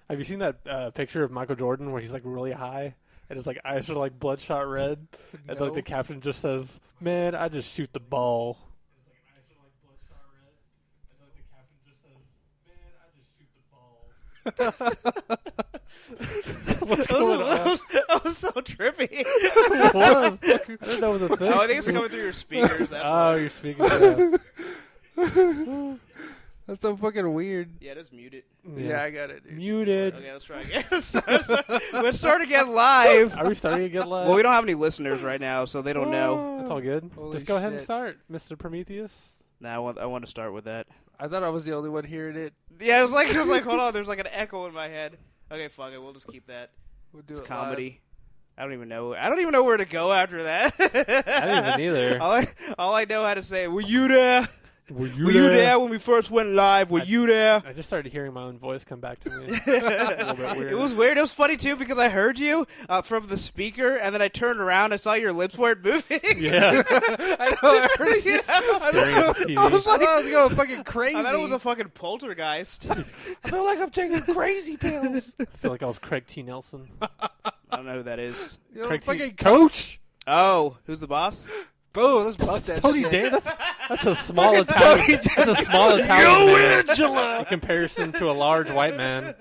Have you seen that picture of Michael Jordan where he's like really high and his like eyes are like bloodshot red, and like the caption just says, "Man, I just shoot the ball." What's going on? That was so trippy. It was. I didn't know it was a thing. Oh, I think it's coming through your speakers. That's Your speakers. Yeah. That's so fucking weird. Yeah, just mute it. Yeah, I got it, dude. Muted. Okay, let's try again. Let's start again live. Are we starting to get live? Well, we don't have any listeners right now, so they don't know. That's all good. Holy Just go ahead and shit. start, Mr. Prometheus. Nah, I want to start with that. I thought I was the only one hearing it. Yeah, I was like, hold on, there's like an echo in my head. Okay, fuck it, we'll just keep that. We'll do It's it comedy. I don't even know where to go after that. I didn't even either. All I know how to say, were you there? Were Were you there when we first went live? Were you there? I just started hearing my own voice come back to me. A little bit weird. It was weird. It was funny, too, because I heard you from the speaker, and then I turned around and saw your lips weren't moving. Yeah. I know. I heard you. I was like, I was going fucking crazy. I thought it was a fucking poltergeist. I feel like I'm taking crazy pills. I feel like I was Craig T. Nelson. I don't know who that is. You know, Craig T. fucking Coach? Oh, who's the boss? Boo, let's bust that Tony shit. Dan? That's a small Italian. That's a small Italian man in comparison to a large white man.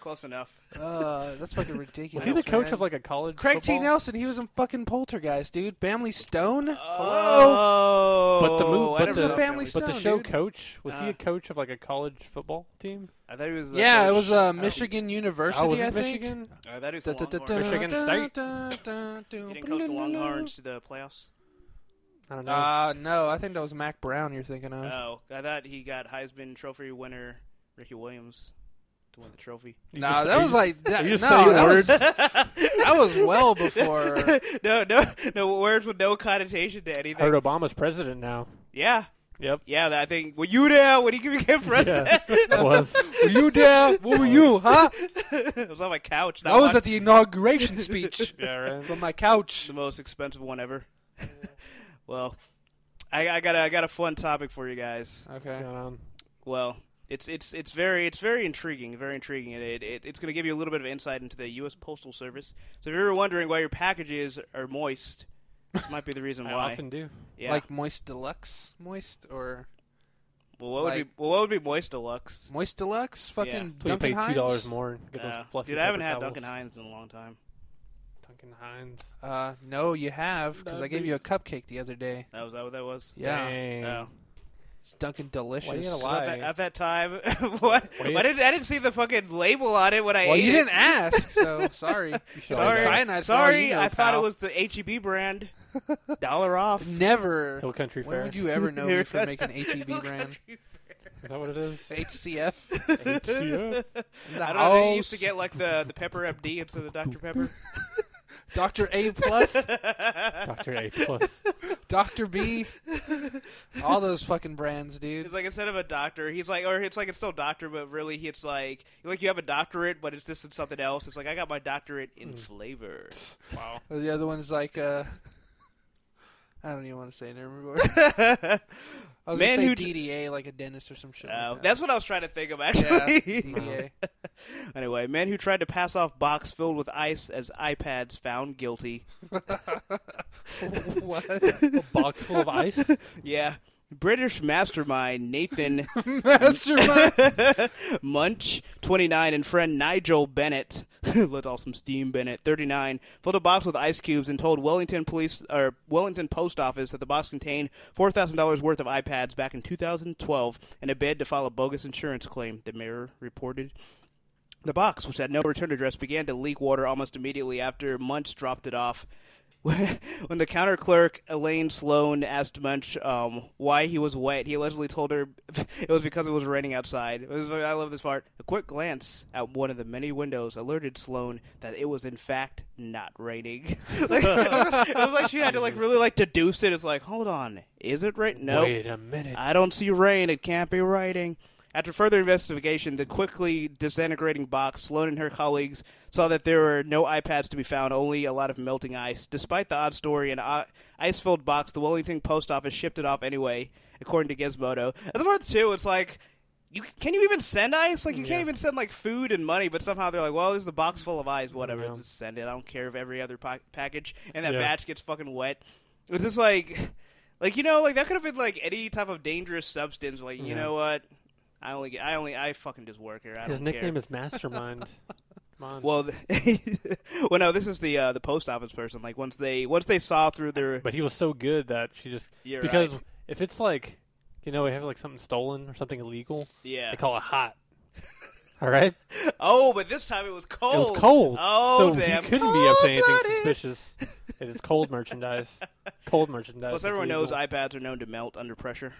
Close enough. That's fucking ridiculous. Was he the coach man. of like a college Craig T. football? Nelson, he was in fucking Poltergeist, dude. Family Stone? Oh. But the move, I but never the, saw Family but the Stone, show dude. coach, was he a coach of like a college football team? I thought he was the Yeah, it coach. was Michigan University, was I it think. Michigan? I thought he was the Longhorns. Michigan State? He didn't coach the Longhorns to the playoffs? I don't know. No, I think that was Mac Brown you're thinking of. Oh, I thought he got Heisman Trophy winner Ricky Williams to win the trophy. No, that was like that, you just no, saying that words? that was well before. No words with no connotation to anything. Heard Obama's president now. Yeah. Yep. Yeah, I think, were you there when he became president? That was. Were you there? What were you, huh? I was on my couch. I was at the inauguration speech. Yeah, right. From my couch. The most expensive one ever. Well, I got a fun topic for you guys. Okay. What's going on? Well, it's very intriguing, It's going to give you a little bit of insight into the U.S. Postal Service. So if you're ever wondering why your packages are moist, this might be the reason I why. often do. Yeah. Like Moist Deluxe? Moist or well, what would be Moist Deluxe? Moist Deluxe? Fucking So you Duncan pay Hines? $2 more and get those fluffy Dude, I haven't paper had towels. Duncan Hines in a long time. Duncan Hines. No, you have, because I gave you a cupcake the other day. Was that what that was? Yeah. Dang. Oh. It's Dunkin' Delicious. Why you gotta So lie? at that time, what? What do you- I didn't see the fucking label on it when I Well, ate you it. didn't ask, so sorry. Sorry, Cyanide for all you know, I thought pal. it was the HEB brand. $1 off. Never. Hill Country When Fair. would you ever know me for making HEB brand? Is that what it is? HCF? HCF? I don't know. They used to get like the Pepper MD instead of Dr. Pepper. Dr. A+, plus, Dr. A+. Dr. B, all those fucking brands, dude. It's like instead of a doctor, he's like, or it's like it's still doctor, but really it's like you have a doctorate, but it's this and something else. It's like I got my doctorate in flavor. Wow. The other one's like, I don't even want to say it anymore. I was Man going who to say DDA, like a dentist or some shit. Like that. That's what I was trying to think of, actually. Yeah, DDA. Anyway, man who tried to pass off box filled with ice as iPads found guilty. What? A box full of ice? Yeah. British mastermind Nathan Mastermind. Munch, 29, and friend Nigel Bennett, let off some steam, Bennett, 39, filled a box with ice cubes and told Wellington Post Office that the box contained $4,000 worth of iPads back in 2012 in a bid to file a bogus insurance claim, the Mirror reported. The box, which had no return address, began to leak water almost immediately after Munch dropped it off. When the counter clerk, Elaine Sloan, asked Munch why he was wet, he allegedly told her it was because it was raining outside. I love this part. A quick glance at one of the many windows alerted Sloan that it was, in fact, not raining. It was like she had to really deduce it. It's like, hold on, is it raining? No. Wait a minute. I don't see rain. It can't be raining. After further investigation, the quickly disintegrating box, Sloan and her colleagues saw that there were no iPads to be found, only a lot of melting ice. Despite the odd story, an ice-filled box, the Wellington Post Office shipped it off anyway, according to Gizmodo. And the part, too, it's like, Can you even send ice? Like, you can't even send, like, food and money, but somehow they're like, well, this is a box full of ice, whatever, just send it. I don't care if every other package and that batch gets fucking wet. It's just like, you know, like, that could have been, like, any type of dangerous substance. Like, you know what? I fucking just work here. His nickname is Mastermind. Come on. Well, well, no, this is the post office person. Like, once they saw through their... But he was so good that she just... because if it's like... You know, we have like something stolen or something illegal. Yeah. They call it hot. All right? Oh, but this time it was cold. It was cold. Oh, so damn. You couldn't be up to anything suspicious. It is cold merchandise. Cold merchandise. Plus, everyone knows iPads are known to melt under pressure.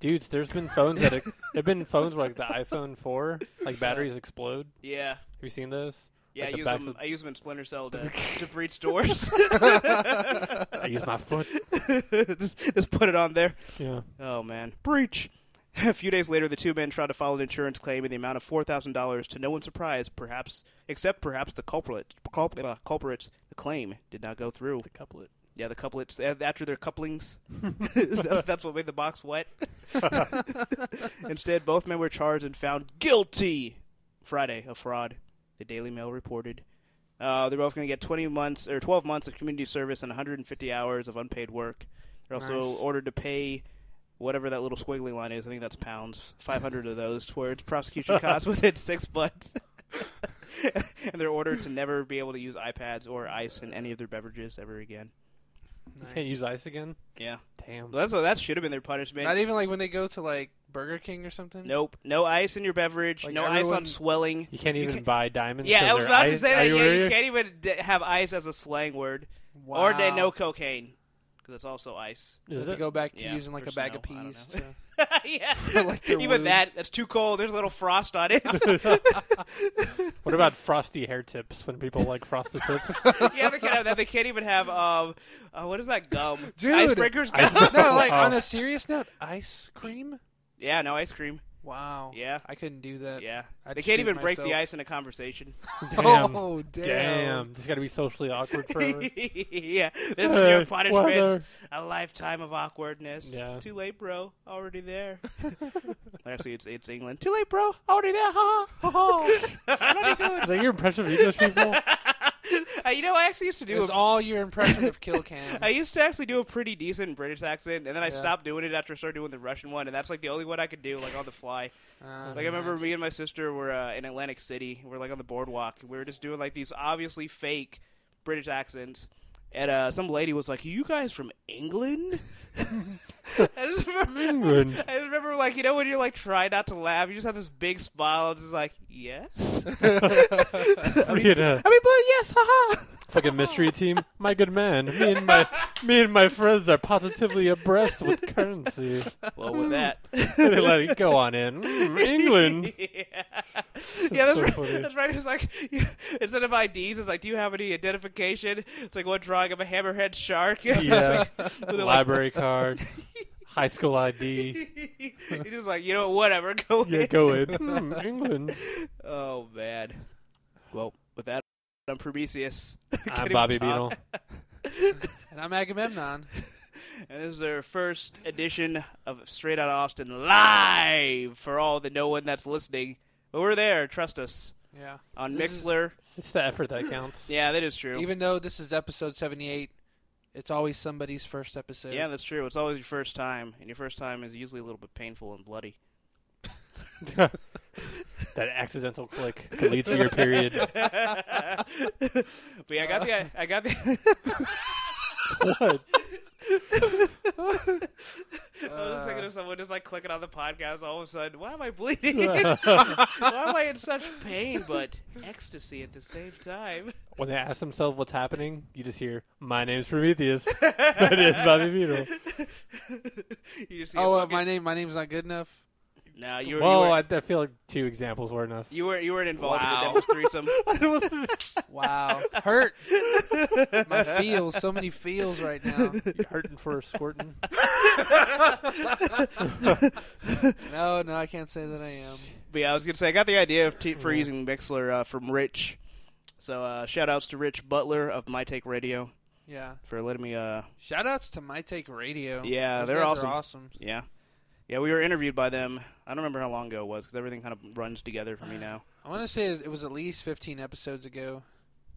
Dudes, there's been phones that... There've been phones where, like, the iPhone 4, like, batteries explode. Yeah. Have you seen those? Yeah, like I use them in Splinter Cell to breach doors. I use my foot. just put it on there. Yeah. Oh, man. Breach. A few days later, the two men tried to file an insurance claim in the amount of $4,000 to no one's surprise, except perhaps the culprits. The claim did not go through. The couplet. Yeah, the couplets. After their couplings. that's what made the box wet. Instead, both men were charged and found guilty Friday of fraud. The Daily Mail reported. They're both going to get 12 months of community service and 150 hours of unpaid work. They're also ordered to pay whatever that little squiggly line is. I think that's pounds. 500 of those towards prosecution costs within 6 months. And they're ordered to never be able to use iPads or ice in any of their beverages ever again. Nice. Can't use ice again? Yeah. Damn. Well, that should have been their punishment. Not even like when they go to like Burger King or something? Nope. No ice in your beverage. Like no ice on swelling. You can't even buy diamonds. Yeah, I was about to say that. Yeah, you can't even have ice as a slang word. Wow. Or no cocaine. Because it's also ice. Is it? Go back to using like a bag of peas. Yeah. Like even that's too cold. There's a little frost on it. What about frosty hair tips when people like frosted tips? Yeah, they can't have that. They can't even have, what is that gum? Dude. Icebreakers? No, like on a serious note, ice cream? Yeah, no ice cream. Wow. Yeah. I couldn't do that. Yeah. I'd they can't even shoot break myself. the ice in a conversation. Damn. Oh, damn. Damn. It's got to be socially awkward forever. Yeah. This is your punishment. Weather. A lifetime of awkwardness. Yeah. Too late, bro. Already there. Actually, it's England. Too late, bro. Already there. Ha ha. Is that your impression of English people? You know, I actually used to do It's all your impression of Kill Cam. I used to actually do a pretty decent British accent, and then I stopped doing it after I started doing the Russian one, and that's like the only one I could do, like on the fly. Like I remember me and my sister were in Atlantic City. We're like on the boardwalk. We were just doing like these obviously fake British accents, and some lady was like, "Are you guys from England?" I just remember, like, you know, when you're like trying not to laugh, you just have this big smile, just like, yes. I mean, yes, haha. Fucking mystery team. My good man. Me and my friends are positively abreast with currency. Well, with that, they let it go on in. England. Yeah, that's right. It's like instead of IDs, it's like, do you have any identification? It's like one drawing of a hammerhead shark. Yeah, library card, high school ID. He's just like, you know, whatever. Go in. Yeah, go in. England. Oh man. Well, with that, I'm Prometheus. I'm Bobby Beetle. And I'm Agamemnon. And this is our first edition of Straight Outta Austin live for all the no one that's listening. But we're there, trust us. Yeah. On Mixler. It's the effort that counts. Yeah, that is true. Even though this is episode 78, it's always somebody's first episode. Yeah, that's true. It's always your first time, and your first time is usually a little bit painful and bloody. That accidental click can lead to your period. But yeah, I got the What? I was thinking of someone just like clicking on the podcast all of a sudden. Why am I bleeding? Why am I in such pain but ecstasy at the same time? When they ask themselves what's happening, you just hear, "My name's Prometheus." That is Bobby Beetle. You just see my name's not good enough. No, you were. Well, I feel like 2 examples were enough. You weren't involved in the devil's threesome. Wow, hurt. My feels, so many feels right now. You hurting for a squirting? No, I can't say that I am. But yeah, I was gonna say I got the idea for using Mixler from Rich. So shout outs to Rich Butler of My Take Radio. Yeah. For letting me. Shout outs to My Take Radio. Yeah, Those they're guys awesome. are awesome. Yeah. Yeah, we were interviewed by them. I don't remember how long ago it was because everything kind of runs together for me now. I want to say it was at least 15 episodes ago.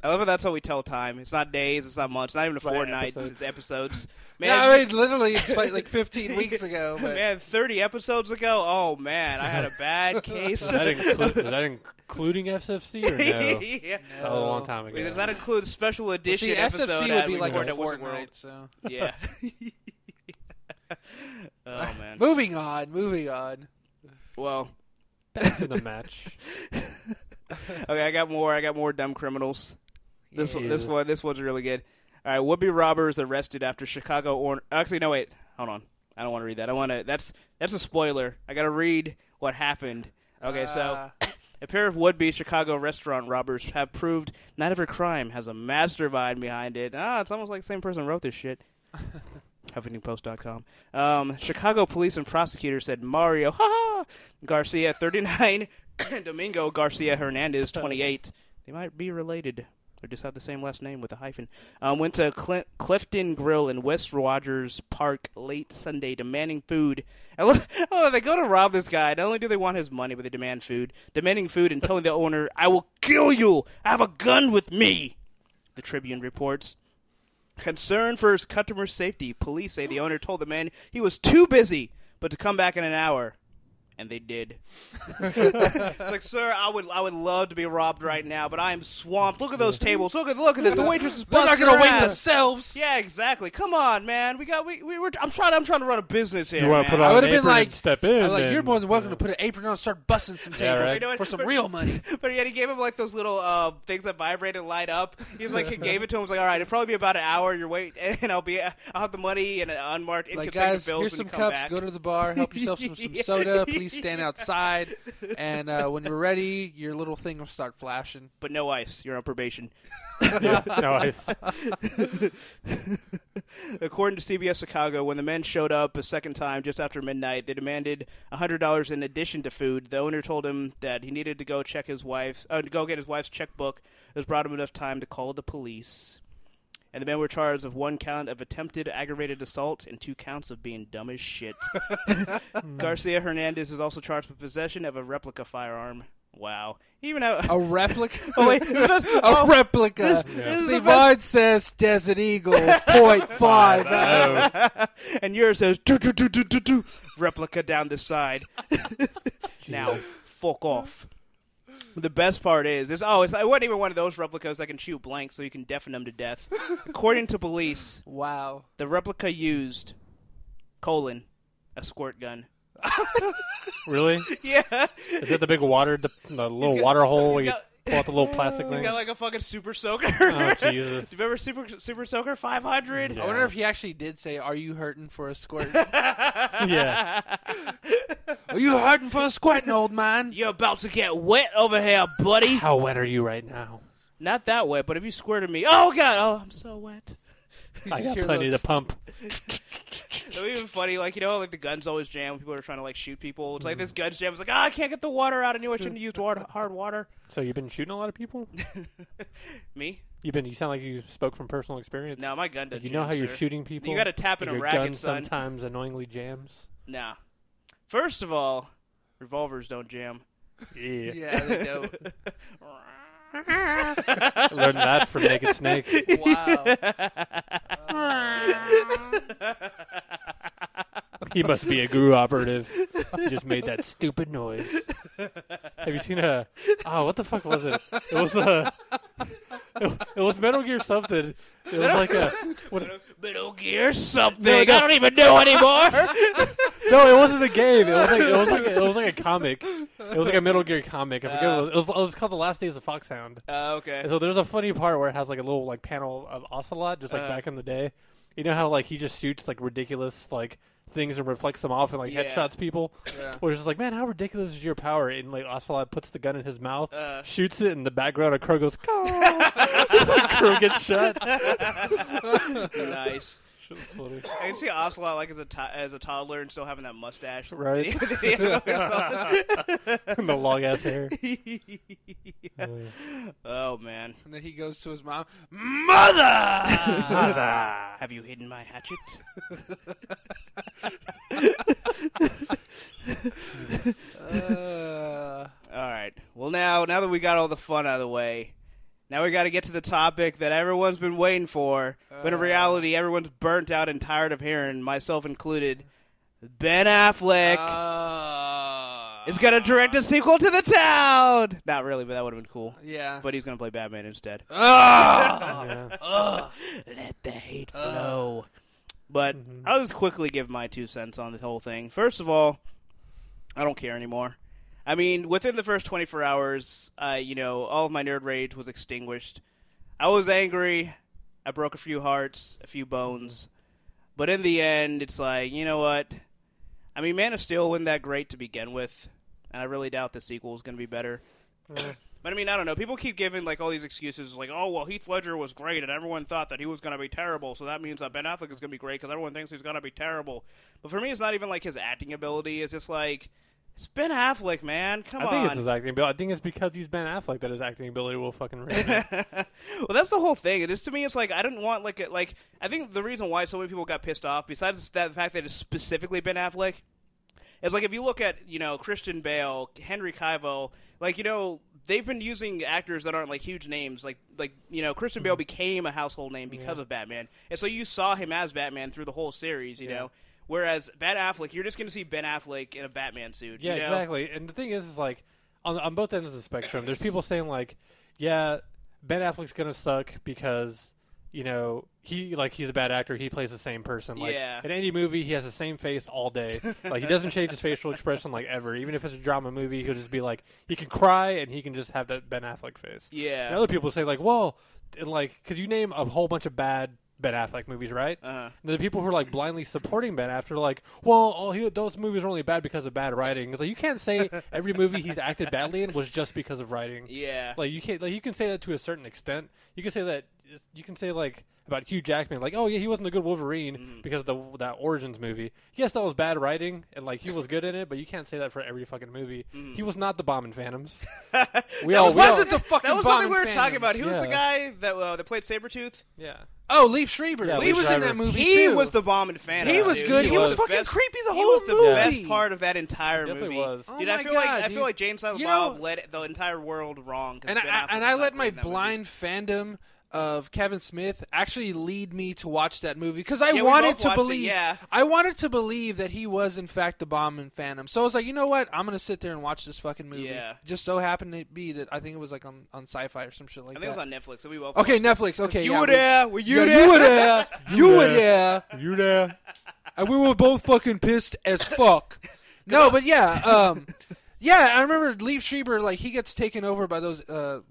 I love it. That's how we tell time. It's not days. It's not months. It's not even a fortnight. It's episodes. Man, Yeah, I mean, literally, it's like 15 weeks ago. But. Man, 30 episodes ago? Oh, man, I had a bad case. Is that including FFC or no? Yeah. That was a long time ago. Does that include special edition episode? SFC would be like a fortnight. fortnight, so. Yeah. Oh, man. Moving on. Well. Back to the match. Okay, I got more dumb criminals. This one's really good. All right, would-be robbers arrested after Chicago. Actually, no, wait. Hold on. I don't want to read that. That's a spoiler. I got to read what happened. Okay, so a pair of would-be Chicago restaurant robbers have proved not every crime has a mastermind behind it. It's almost like the same person wrote this shit. HuffingtonPost.com. Chicago police and prosecutors said Mario Garcia, 39, Domingo Garcia Hernandez, 28. They might be related. Or just have the same last name with a hyphen. Went to Clifton Grill in West Rogers Park late Sunday demanding food. They go to rob this guy. Not only do they want his money, but they demand food. Demanding food and telling the owner, "I will kill you. I have a gun with me," the Tribune reports. Concerned for his customer's safety, police say the owner told the man he was too busy, but to come back in an hour. And they did. It's like, sir, I would love to be robbed right now, but I am swamped. Look at those tables. Look at it. The waitress is busting. They're not gonna her wait ass. themselves. Yeah, exactly. Come on, man. I'm trying to run a business here. You want to put man. on I would an have been apron like, and step in. you're more than welcome to put an apron on and start busting some tables right. You know what? for some real money. But yet he gave him like those little things that vibrate and light up. He was like, he gave it to him. Was like, all right, it'll probably be about an hour. Your wait, and I'll have the money and unmarked inconsequent Guys, bills here's when some you come cups. back. Go to the bar. Help yourself some soda. Please stand outside. And when you're ready, your little thing will start flashing. But no ice. You're on probation. No ice. According to CBS Chicago, when the men showed up a second time just after midnight, they demanded $100 in addition to food. The owner told him that he needed to go get his wife's checkbook. This brought him enough time to call the police. And the men were charged of 1 count of attempted aggravated assault and 2 counts of being dumb as shit. Garcia Hernandez is also charged with possession of a replica firearm. Wow. Even a replica? Oh, wait. A replica. See, mine says Desert Eagle .50. And yours says replica down the side. Now, fuck off. The best part is, it wasn't even one of those replicas that can shoot blanks so you can deafen them to death. According to police, wow, the replica used, a squirt gun. Really? Yeah. Is it the big water, the little water hole where you pull out the little plastic thing? He's got like a fucking super soaker. Oh, Jesus. Do you remember super soaker 500? Yeah. I wonder if he actually did say, "Are you hurting for a squirt?" Yeah. Are you hurting for a squirting, old man? You're about to get wet over here, buddy. How wet are you right now? Not that wet, but if you squirted me, oh God, I'm so wet. I got plenty to pump. It was even funny, like, like the guns always jam when people are trying to, like, shoot people. It's like this gun jam. It's like, I can't get the water out. I knew I shouldn't have used hard water. So you've been shooting a lot of people? Me? You sound like you spoke from personal experience. No, my gun doesn't You know jam, how you're sir. shooting people? You got to tap in a Your racket, gun son. sometimes annoyingly jams. Nah. First of all, revolvers don't jam. Yeah, they don't. Learned that from Naked Snake. Wow. He must be a guru operative. He just made that stupid noise. Have you seen what the fuck was it? It was it was Metal Gear something. It was like Metal Gear something. I don't even know anymore. No, it wasn't a game. It was like a comic. It was like a Metal Gear comic. I forget what it was. It was called The Last Days of Foxhound. Okay. And so there's a funny part where it has like a little like panel of Ocelot, just like back in the day. You know how like he just shoots like ridiculous like things and reflects them off and like headshots people. Yeah. Where it's just like, man, how ridiculous is your power? And like Ocelot puts the gun in his mouth, shoots it in the background. A crow goes, crow gets shot. Nice. Funny. I can see Ocelot like as a toddler and still having that mustache, right? And the long ass hair. Oh man! And then he goes to his mom, Mother! Have you hidden my hatchet? All right. Well, now that we got all the fun out of the way, now we got to get to the topic that everyone's been waiting for. But in reality, everyone's burnt out and tired of hearing, myself included. Ben Affleck is going to direct a sequel to The Town. Not really, but that would have been cool. Yeah. But he's going to play Batman instead. Yeah. Let the hate flow. But I'll just quickly give my 2 cents on the whole thing. First of all, I don't care anymore. I mean, within the first 24 hours, all of my nerd rage was extinguished. I was angry. I broke a few hearts, a few bones. But in the end, it's like, you know what? I mean, Man of Steel wasn't that great to begin with, and I really doubt the sequel is going to be better. But I mean, I don't know. People keep giving like all these excuses, like, "Oh, well, Heath Ledger was great, and everyone thought that he was going to be terrible, so that means that Ben Affleck is going to be great because everyone thinks he's going to be terrible." But for me, it's not even like his acting ability; it's just like it's Ben Affleck, man. Come on. I think it's his acting ability. I think it's because he's Ben Affleck that his acting ability will fucking ring. Well, that's the whole thing. It is, to me, it's like I didn't want like I think the reason why so many people got pissed off, besides the fact that it's specifically Ben Affleck, is like if you look at Christian Bale, Henry Cavill, they've been using actors that aren't like huge names. Like Christian Bale became a household name because of Batman, and so you saw him as Batman through the whole series. You know. Whereas Ben Affleck, you're just going to see Ben Affleck in a Batman suit. Yeah, exactly. And the thing is like, on both ends of the spectrum, there's people saying like, yeah, Ben Affleck's going to suck because, he's a bad actor. He plays the same person. Like, in any movie, he has the same face all day. Like, he doesn't change his facial expression, like, ever. Even if it's a drama movie, he'll just be like, he can cry and he can just have that Ben Affleck face. Yeah. And other people say like, well, because you name a whole bunch of bad Ben Affleck movies, right? And the people who are like blindly supporting Ben Affleck are like, well, those movies are only bad because of bad writing. It's like you can't say every movie he's acted badly in was just because of writing. Yeah, like you can't. Like you can say that to a certain extent. You can say that. You can say like about Hugh Jackman, like, oh yeah, he wasn't a good Wolverine because of that Origins movie. Yes, that was bad writing, and like he was good in it, but you can't say that for every fucking movie. He was not the bomb in Phantoms. That was something we were talking about. Who was the guy that played Sabretooth? Yeah. Oh, Leif Schreiber. Yeah, he was in that movie He too. was the bomb in Phantoms. He was good. He was fucking creepy the whole movie. He was the best part of that entire movie. Was. Dude, I feel like Jane Silent Bob led the entire world wrong. And I let my blind fandom of Kevin Smith actually lead me to watch that movie because I wanted to believe. I wanted to believe that he was in fact the bomb in Phantom. So I was like, you know what? I'm gonna sit there and watch this fucking movie. Yeah. Just so happened to be that I think it was like on Sci-fi or some shit like that. I think it was on Netflix. So we both okay, Netflix. Okay, you were there. Were you there? You were there. You were there. You there? And we were both fucking pissed as fuck. No, but yeah. Yeah, I remember Leif Schreiber, like, he gets taken over by those,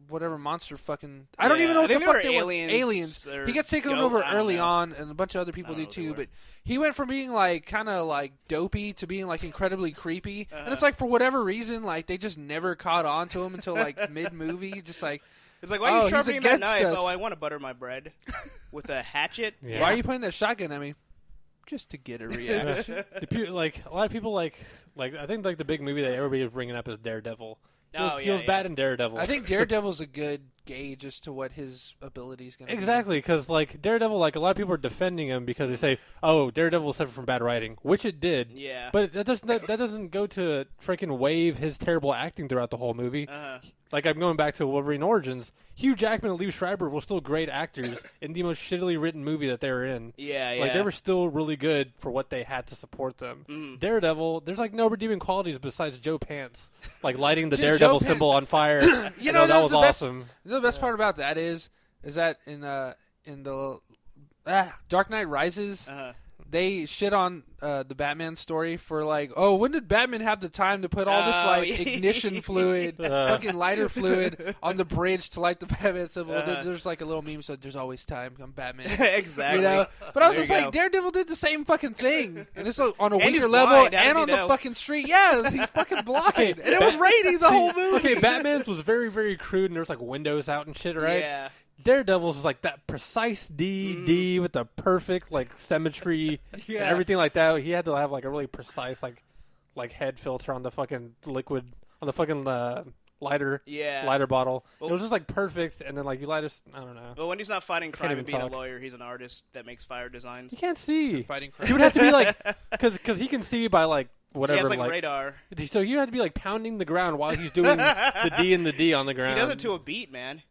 whatever monster fucking... I don't even know what the fuck they were. Aliens. He gets taken over early on, and a bunch of other people do too, but he went from being, like, kind of, like, dopey to being, like, incredibly creepy. And it's like, for whatever reason, like, they just never caught on to him until, like, mid-movie. Just like... It's like, why are you sharpening that knife? Oh, I want to butter my bread with a hatchet. Yeah. Why are you pointing that shotgun at me? Just to get a reaction. Like a lot of people like I think like the big movie that everybody is bringing up is Daredevil. He was bad in Daredevil. I think Daredevil's a good gauge as to what his ability is going to be. Exactly, because like Daredevil, like a lot of people are defending him because they say, "Oh, Daredevil suffered from bad writing," which it did. Yeah, but that doesn't go to freaking waive his terrible acting throughout the whole movie. Like I'm going back to Wolverine Origins. Hugh Jackman and Leif Schreiber were still great actors in the most shittily written movie that they were in. Yeah. Like they were still really good for what they had to support them. Daredevil, there's like no redeeming qualities besides Joe Pants, like lighting the Daredevil symbol on fire. That was awesome. The best part about that is that in the Dark Knight Rises, they shit on the Batman story for like, oh, when did Batman have the time to put all this like ignition fluid, fucking lighter fluid on the bridge to light the Batman symbol? There's like a little meme so there's always time. I'm Batman. Exactly. But I was just like, Daredevil did the same fucking thing, and it's on a weaker level and on the fucking street. Yeah, he's fucking blind, and it was raining the whole movie. Okay, Batman's was very very crude, and there's like windows out and shit, right? Yeah. Daredevil's was like that precise D with the perfect like symmetry and everything like that. He had to have like a really precise like head filter on the fucking liquid on the fucking lighter bottle. Well, it was just like perfect, and then like you light I don't know. Well, when he's not fighting crime and being a lawyer, he's an artist that makes fire designs. You can't see. Fighting crime. He would have to be like because he can see by like whatever. He has like radar. So you have to be like pounding the ground while he's doing the D and the D on the ground. He does it to a beat, man.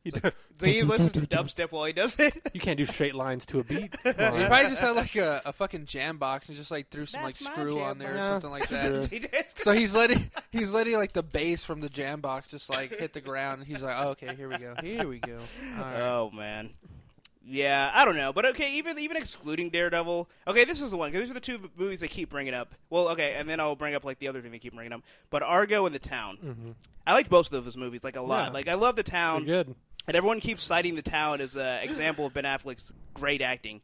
So he listens to dubstep while he does it. You can't do straight lines to a beat. He probably just had like a fucking jam box and just like threw some like screw on there or something like that. So he's letting like the bass from the jam box just like hit the ground, and he's like, oh, okay, here we go. All right. Oh man. Yeah, I don't know, but okay, even excluding Daredevil, okay, this is the one, because these are the two movies they keep bringing up. Well, okay, and then I'll bring up like the other thing they keep bringing up, but Argo and The Town. Mm-hmm. I liked both of those movies like a lot. Yeah. Like I love The Town. They're good. And everyone keeps citing The Town as an example of Ben Affleck's great acting.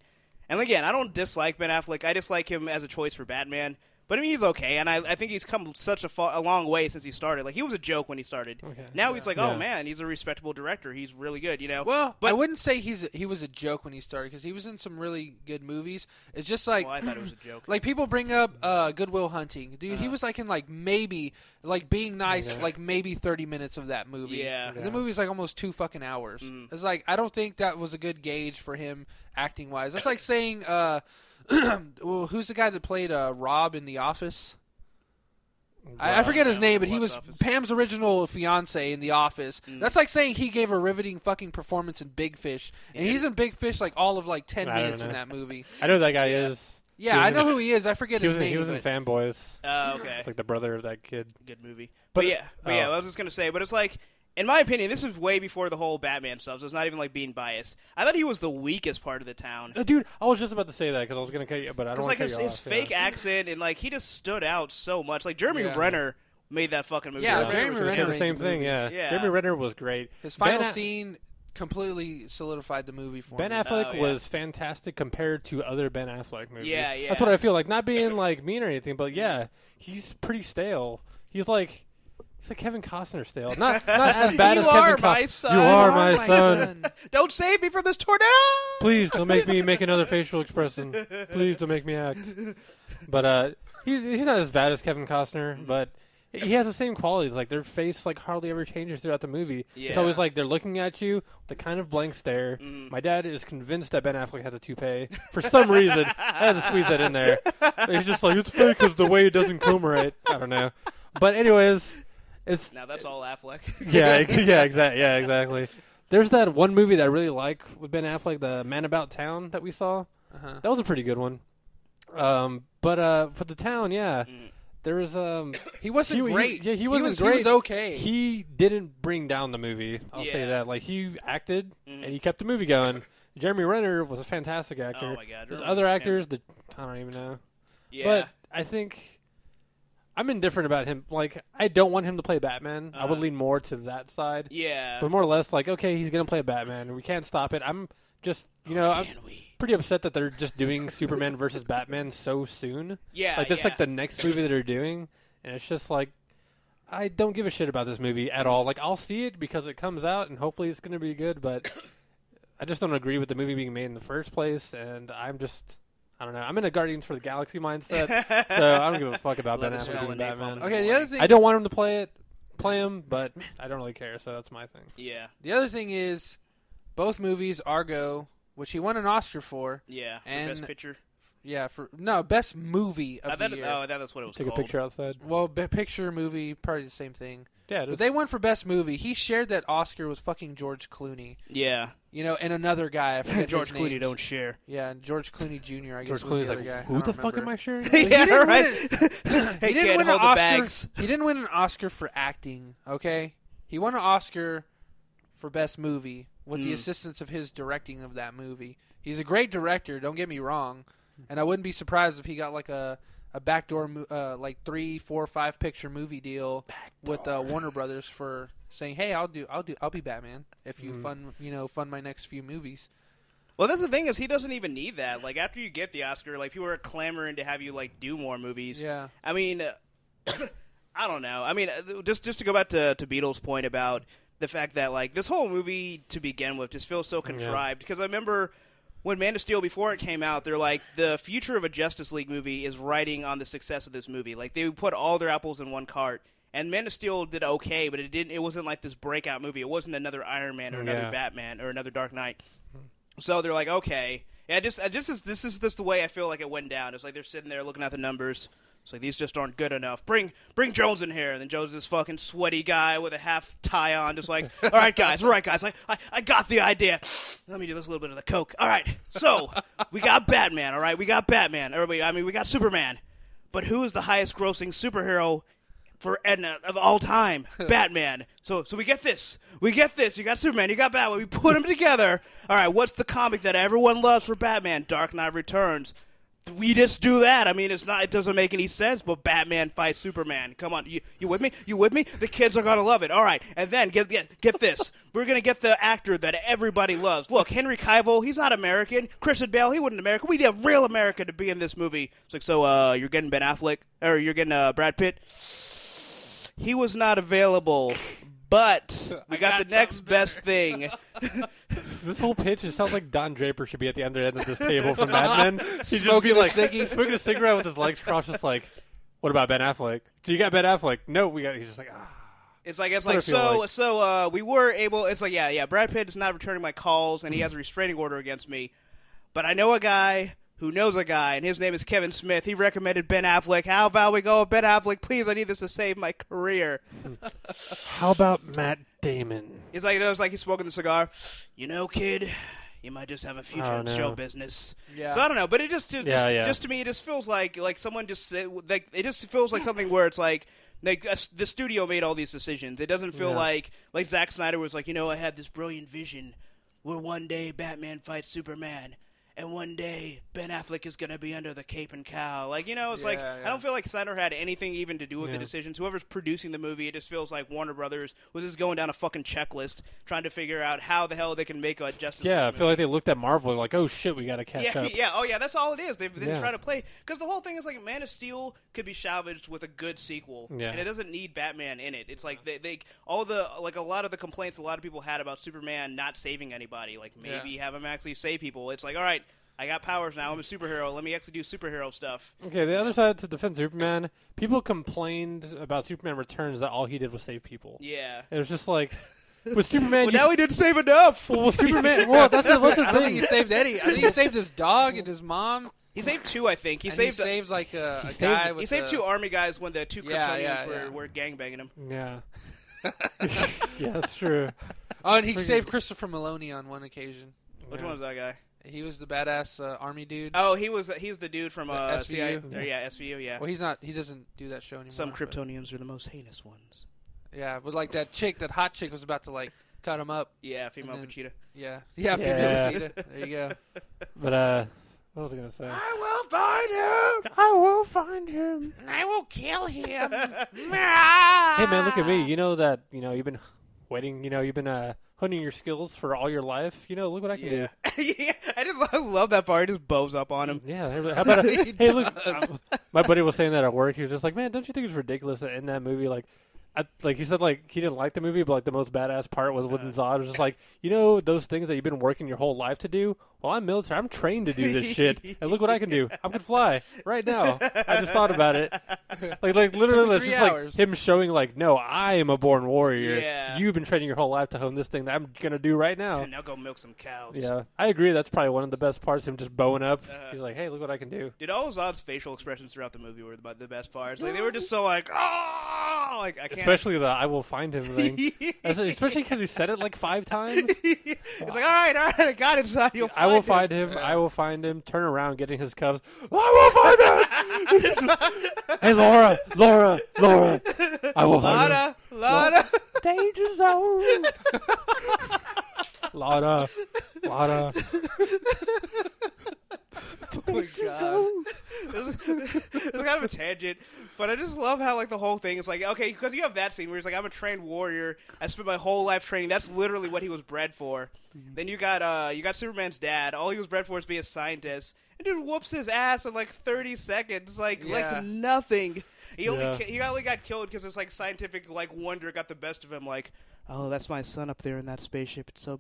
And again, I don't dislike Ben Affleck. I dislike him as a choice for Batman. But I mean, he's okay, and I think he's come such a long way since he started. Like, he was a joke when he started. Okay. Now he's like, oh, man, he's a respectable director. He's really good, you know? Well, but I wouldn't say he was a joke when he started, because he was in some really good movies. It's just like... Well, I thought it was a joke. Like, people bring up Good Will Hunting. Dude, he was like in like maybe, like being nice, like maybe 30 minutes of that movie. Yeah. And the movie's like almost 2 fucking hours. It's like, I don't think that was a good gauge for him acting-wise. That's like saying... well, who's the guy that played Rob in The Office? I forget his name, but he was Pam's original fiance in The Office. That's like saying he gave a riveting fucking performance in Big Fish, and he's in Big Fish like all of like 10 minutes in that movie. I know who that guy is. Yeah, I know who he is. I forget his name. He was in Fanboys. Oh, okay. It's like the brother of that kid. Good movie. But yeah, I was just gonna say, but it's like, in my opinion, this is way before the whole Batman stuff, so it's not even like being biased. I thought he was the weakest part of The Town. Dude, I was just about to say that because I was going to cut you, but I don't want to cut you off. His fake accent, and like he just stood out so much. Like Jeremy Renner made that fucking movie. Yeah, Jeremy Renner did the same thing. Yeah, Jeremy Renner was great. His final scene completely solidified the movie for me. Ben Affleck was fantastic compared to other Ben Affleck movies. Yeah. That's what I feel like. Not being like mean or anything, but yeah, he's pretty stale. He's like Kevin Costner stale. Not as bad as Kevin Costner. You are my son. Don't save me from this tornado. Please don't make me make another facial expression. Please don't make me act. But he's not as bad as Kevin Costner, but he has the same qualities. Like their face like hardly ever changes throughout the movie. Yeah. It's always like they're looking at you with a kind of blank stare. My dad is convinced that Ben Affleck has a toupee for some reason. I had to squeeze that in there. He's just like, it's fake because the way it doesn't comb right. I don't know. But anyways. Now that's all Affleck. Exactly. There's that one movie that I really like with Ben Affleck, The Man About Town that we saw. That was a pretty good one. But for The Town, there was he wasn't great. He wasn't great. He was okay. He didn't bring down the movie. I'll say that. Like he acted and he kept the movie going. Jeremy Renner was a fantastic actor. Oh my God. There's other actors that I don't even know. Yeah. But I think I'm indifferent about him. Like, I don't want him to play Batman. I would lean more to that side. Yeah. But more or less, like, okay, he's going to play Batman. We can't stop it. I'm just, I'm pretty upset that they're just doing Superman versus Batman so soon. Yeah, like, that's like the next movie that they're doing. And it's just like, I don't give a shit about this movie at all. Like, I'll see it because it comes out, and hopefully it's going to be good. But I just don't agree with the movie being made in the first place. And I'm just... I don't know. I'm in a Guardians for the Galaxy mindset, so I don't give a fuck about Ben Affleck doing Batman. Okay, the other thing... I don't want him to play him, but I don't really care, so that's my thing. Yeah. The other thing is, both movies, Argo, which he won an Oscar for. Yeah, and Best Picture. Yeah, Best Movie of the year. Oh, that's what it was called. Take a picture outside. Well, Picture, movie, probably the same thing. Yeah, but they won for Best Movie. He shared that Oscar with fucking George Clooney. Yeah. And another guy. I forget George his Clooney names. don't share. Yeah, and George Clooney Jr. I guess George was Clooney's the other like, guy. who the fuck am I sharing? Yeah, right. He didn't win an Oscar. He didn't win an Oscar for acting. Okay, he won an Oscar for Best Movie with the assistance of his directing of that movie. He's a great director. Don't get me wrong, and I wouldn't be surprised if he got like a backdoor like 3, 4, 5 picture movie deal with Warner Brothers for saying, "Hey, I'll be Batman if you fund my next few movies." Well, that's the thing is he doesn't even need that. Like after you get the Oscar, like people are clamoring to have you like do more movies. Yeah. I mean, I don't know. I mean, just to go back to Beatles' point about the fact that like this whole movie to begin with just feels so contrived because I remember. When Man of Steel, before it came out, they're like, the future of a Justice League movie is riding on the success of this movie. Like, they put all their apples in one cart. And Man of Steel did okay, but it wasn't like this breakout movie. It wasn't another Iron Man or another Batman or another Dark Knight. So they're like, okay. Yeah, this is the way I feel like it went down. It's like they're sitting there looking at the numbers. So these just aren't good enough. Bring Jones in here. And then Jones is this fucking sweaty guy with a half tie on, just like, all right, guys. I got the idea. Let me do this little bit of the coke. All right, so we got Batman, all right? We got Batman. We got Superman. But who is the highest grossing superhero for Edna of all time? Batman. So we get this. You got Superman. You got Batman. We put them together. All right, what's the comic that everyone loves for Batman? Dark Knight Returns. We just do that. I mean, it doesn't make any sense, but Batman fights Superman. Come on, you with me? The kids are gonna love it. All right, and then get this. We're gonna get the actor that everybody loves. Look, Henry Cavill, he's not American. Christian Bale, he wasn't American. We need a real America to be in this movie. It's like, so you're getting Ben Affleck, or you're getting Brad Pitt. He was not available. But we got the next best thing. This whole pitch, it sounds like Don Draper should be at the other end of this table from Mad Men. He's smoking smoking a cigarette with his legs crossed, just like, what about Ben Affleck? So you got Ben Affleck? No, we got. He's just like, ah. It's like we were able. It's like yeah. Brad Pitt is not returning my calls, and he has a restraining order against me. But I know a guy who knows a guy, and his name is Kevin Smith. He recommended Ben Affleck. How about we go with Ben Affleck? Please, I need this to save my career. How about Matt Damon? He's like, he's smoking the cigar. You know, kid, you might just have a future in show business. Yeah. So I don't know, but it just to me, it just feels like someone just like it just feels like something where it's like the studio made all these decisions. It doesn't feel like Zack Snyder was like, I had this brilliant vision where one day Batman fights Superman. And one day, Ben Affleck is going to be under the cape and cowl. I don't feel like Snyder had anything even to do with the decisions. Whoever's producing the movie, it just feels like Warner Brothers was just going down a fucking checklist, trying to figure out how the hell they can make a Justice League I feel like they looked at Marvel and like, oh shit, we got to catch up. That's all it is. They've been trying to play. Because the whole thing is like, Man of Steel could be salvaged with a good sequel. Yeah. And it doesn't need Batman in it. It's like, a lot of the complaints a lot of people had about Superman not saving anybody. Like, maybe have him actually save people. It's like, all right, I got powers now. I'm a superhero. Let me actually do superhero stuff. Okay, the other side to defend Superman, people complained about Superman Returns that all he did was save people. Yeah. It was just like, with Superman... now he didn't save enough. Well, Superman... Well, that's the thing. I don't think he saved Eddie. I think he saved his dog and his mom. He saved two, I think. He saved like a guy with... He saved two army guys when the two Kryptonians were gangbanging him. Yeah. Yeah, that's true. Oh, and he saved Christopher Maloney on one occasion. Which one was that guy? He was the badass army dude. Oh, he's the dude from SVU. SVU, yeah. Well, he doesn't do that show anymore. Some Kryptonians are the most heinous ones. Yeah, but like that hot chick was about to like cut him up. Yeah, female Vegeta. Yeah, female Vegeta. There you go. But what was I gonna say? I will find him. And I will kill him. Hey man, look at me. You know that you've been waiting. You've been honing your skills for all your life. Look what I can do. Yeah, I love that part. He just bows up on him. Yeah. How about hey, look. My buddy was saying that at work. He was just like, man, don't you think it's ridiculous that in that movie, he said he didn't like the movie, but the most badass part was when Zod was just like, those things that you've been working your whole life to do. Well, I'm military. I'm trained to do this shit, and look what I can do. I can fly right now. I just thought about it. Literally, it's just hours. Him showing no, I am a born warrior. Yeah. You've been training your whole life to hone this thing that I'm gonna do right now. Now go milk some cows. Yeah, I agree. That's probably one of the best parts. Him just bowing up. He's like, hey, look what I can do. Dude, all Zod's facial expressions throughout the movie were the best parts. They were just so I can't. Especially the "I will find him" thing. Especially because he said it 5 times. It's all right, I got it, Zod. I will find him. I will find him. Turn around, getting his cubs. I will find him. Hey, Laura. I will find him. Lada. Danger zone. Lada. Oh my god. It's kind of a tangent, but I just love how the whole thing is okay, because you have that scene where he's like, I'm a trained warrior. I spent my whole life training. That's literally what he was bred for. Mm-hmm. Then you got Superman's dad. All he was bred for is be a scientist. And dude whoops his ass in 30 seconds, like nothing. He only got killed because this scientific wonder got the best of him. Oh, that's my son up there in that spaceship. It's so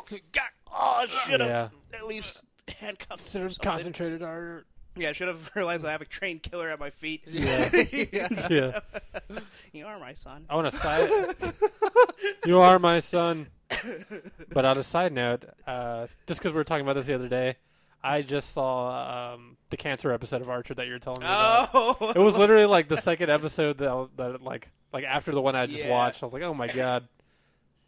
shit! Yeah. At least handcuffs. Should have concentrated our. Yeah, I should have realized I have a trained killer at my feet. Yeah. Yeah. You are my son. I want to side. You are my son. But on a side note, just because we were talking about this the other day, I just saw the cancer episode of Archer that you're telling me about. It was literally like the second episode that like after the one I just watched. I was like, oh my god.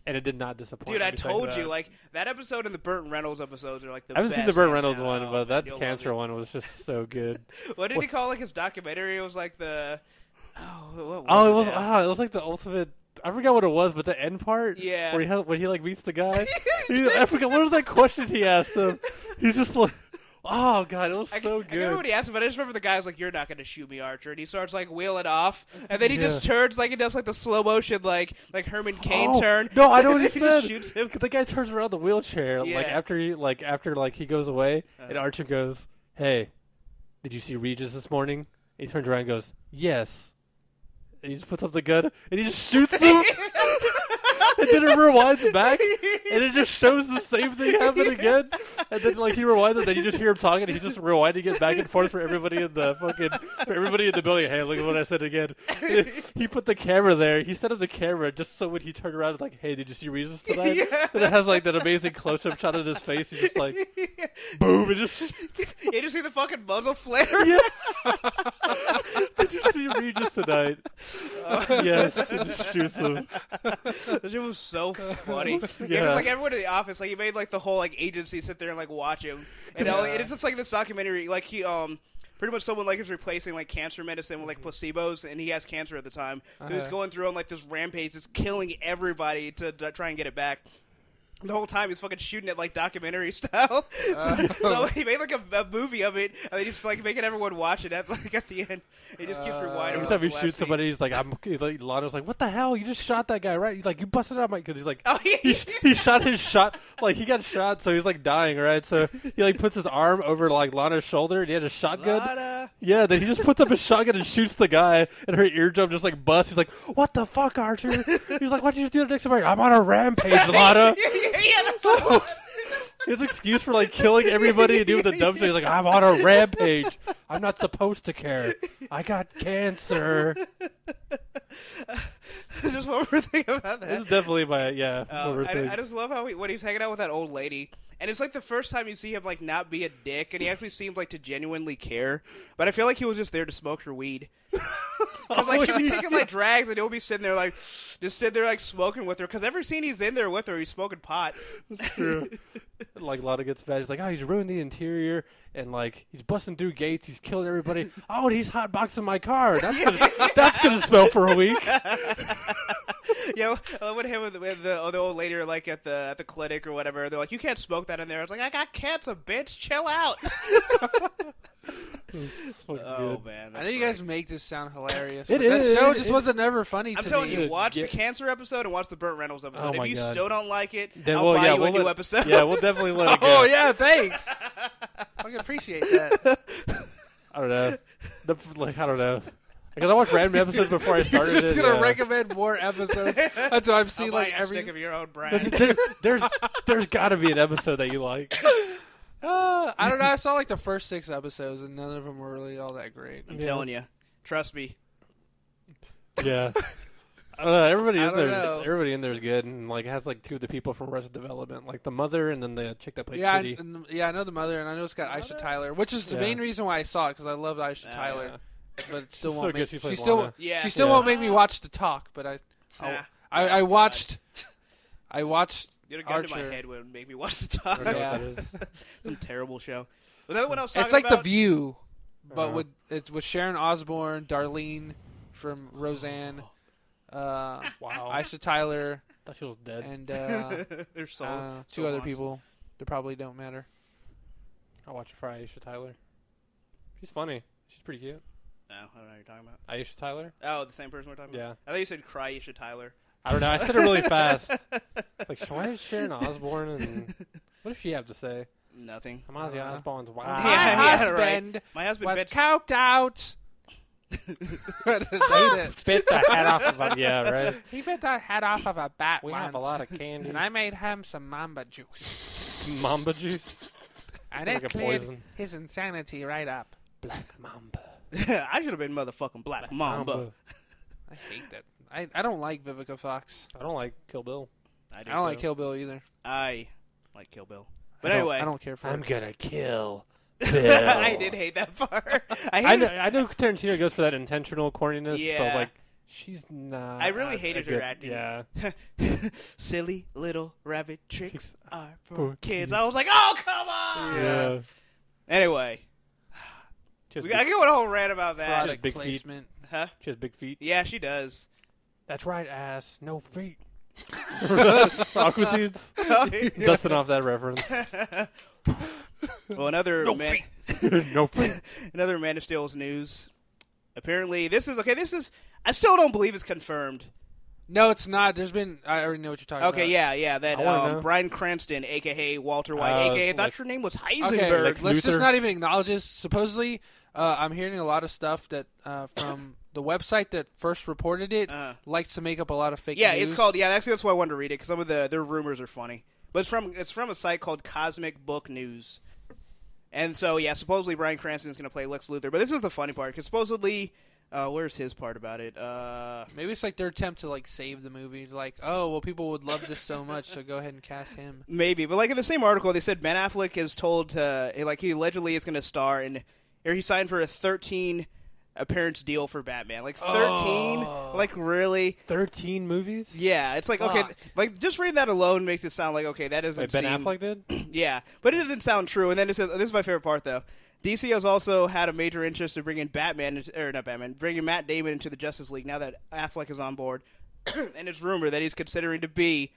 And it did not disappoint. Dude, I told you, like, that episode and the Burt Reynolds episodes are, like, the best. I haven't seen the Burt Reynolds one, down. but that cancer one was just so good. What did he call, like, his documentary? It was, like, the... it was like the ultimate... I forgot what it was, but the end part? Yeah. When he like, meets the guy? I forgot, what was that question he asked him? He's just like... Oh, God, it was so good. I remember what he asked him, but I just remember the guy's like, you're not going to shoot me, Archer. And he starts, like, wheeling off. And then he just turns, like, and does, like, the slow motion, like Herman Cain turn. No, I know what he said. He shoots him. The guy turns around the wheelchair, like, after he goes away, and Archer goes, hey, did you see Regis this morning? And he turns around and goes, yes. And he just puts up the gun, and he just shoots him. And then it rewinds back, and it just shows the same thing happen again. And then, like, he rewinds it, then you just hear him talking, and he's just rewinding it back and forth for everybody in the building. Hey, look at what I said again. He put the camera there. He set up the camera just so when he turned around, like, hey, did you see Regis tonight? Yeah. And it has, like, that amazing close-up shot of his face. He's just like, boom, and just... You just see the fucking muzzle flare? Yeah. Did you see Regis tonight? Yes, it just shoots him. That shit was so funny. Yeah, because like everyone in the office, like he made like the whole like agency sit there and like watch him, and it's just like this documentary. Like he pretty much someone like is replacing like cancer medicine with like placebos, and he has cancer at the time. So he's going through on like this rampage, just killing everybody to try and get it back. The whole time he's fucking shooting it like documentary style. So he made like a movie of it, and they just like making everyone watch it at the end. He just keeps rewinding. Every time he shoots somebody, he's like, Lano's like, what the hell? You just shot that guy, right? He's like, you busted out my... Because he's like, he shot his shot. Like, he got shot, so he's like dying, right? So he like puts his arm over like Lana's shoulder, and he had a shotgun. Lana. Yeah, then he just puts up his shotgun and shoots the guy, and her eardrum just like busts. He's like, what the fuck, Archer? He's like, why'd you just do that next to me? I'm on a rampage, Lana. His excuse for like killing everybody and doing the dumb shit. He's like, I'm on a rampage. I'm not supposed to care. I got cancer. Just one more thing about that. This is definitely my I just love how when he's hanging out with that old lady. And it's like the first time you see him like not be a dick, and he actually seems like to genuinely care. But I feel like he was just there to smoke her weed. Because like she'll be taking like drags, and he'll be sitting there like smoking with her. Because every scene he's in there with her, he's smoking pot. That's true. Like Lana gets mad. He's like, oh, he's ruined the interior, and like he's busting through gates. He's killing everybody. Oh, and he's hotboxing my car. That's gonna smell for a week. Yeah, when him with the old lady are like at the clinic or whatever, they're like, you can't smoke that in there. I was like, I got cancer, bitch. Chill out. Oh man, I know you guys make this sound hilarious. It is. That show just wasn't ever funny to me. I'm telling you, watch the cancer episode and watch the Burt Reynolds episode. Oh if you God. still don't like it, then I'll buy you a new episode. Yeah, we'll definitely let it go. Oh yeah, thanks. I can appreciate that. I don't know. I don't know. Because I watched random episodes before I started. You're just gonna recommend more episodes. That's why I've seen like every stick of your own brand. There's got to be an episode that you like. I don't know. I saw like the first 6 episodes, and none of them were really all that great. I'm telling you, trust me. Yeah. I don't know. Everybody in there is good, and like has like 2 of the people from Arrested Development, like the mother and then the chick that played Kitty. I know the mother, and I know it's got Aisha Tyler, which is the main reason why I saw it because I loved Aisha Tyler. But it still won't make she still won't make me watch The Talk. But I watched. You'd have gone to my head when it would make me watch The Talk. Yeah. Some terrible show. Was that the one I was talking about? It's like about? The View, but with Sharon Osbourne, Darlene from Roseanne, Aisha Tyler. I thought she was dead. And there's 2 other people that probably don't matter. I'll watch it for Aisha Tyler. She's funny. She's pretty cute. No, I don't know what you're talking about. Aisha Tyler? Oh, the same person we're talking about? Yeah. I thought you said Cry-Aisha Tyler. I don't know. I said it really fast. Like, why is Sharon Osbourne and what does she have to say? Nothing. I'm Ozzy Osbourne's wife. My husband right. My husband was coked out. Bit the head off of a... Yeah, right? He bit the head off of a bat We once, have a lot of candy. and I made him some mamba juice. Mamba juice? And Like it cleared his insanity right up. Black Mamba. I should have been motherfucking Black Mamba. I hate that. I don't like Vivica Fox. I don't like Kill Bill. I don't like Kill Bill either. I like Kill Bill. But anyway. I don't care for I'm it. gonna kill Bill. I did hate that part. I know Tarantino goes for that intentional corniness, but like, she's not. I really hated her acting. Yeah. Silly little rabbit tricks are for kids. I was like, oh, come on! Yeah. Anyway. I get what a whole rant about that. Product big placement. feet. Huh? She has big feet. Yeah, she does. That's right, ass. No feet. Aqua Seeds. Dusting off that reference. Well, another no feet. No feet. Another Man of Steel's news. Apparently, this is. I still don't believe it's confirmed. No, it's not. There's been. I already know what you're talking about. Okay, yeah. That Bryan Cranston, a.k.a. Walter White, a.k.a. I thought your name was Heisenberg. Okay, let's just not even acknowledge this. Supposedly, I'm hearing a lot of stuff that from the website that first reported it likes to make up a lot of fake news. Yeah, it's called. Yeah, actually, that's why I wanted to read it because some of their rumors are funny. But it's from a site called Cosmic Book News. And so, yeah, supposedly Bryan Cranston is going to play Lex Luthor. But this is the funny part because supposedly. Where's his part about it? Maybe it's like their attempt to like save the movie. Like, oh, well, people would love this so much, so go ahead and cast him. Maybe, but like in the same article, they said Ben Affleck is told to he allegedly is going to star or he signed for a 13 appearance deal for Batman. Like 13, like really 13 movies? Yeah, it's like okay, like just reading that alone makes it sound like okay, that doesn't. Ben Affleck did? Yeah, but it didn't sound true. And then it says this is my favorite part though. DC has also had a major interest in bringing bringing Matt Damon into the Justice League now that Affleck is on board. And it's rumored that he's considering to be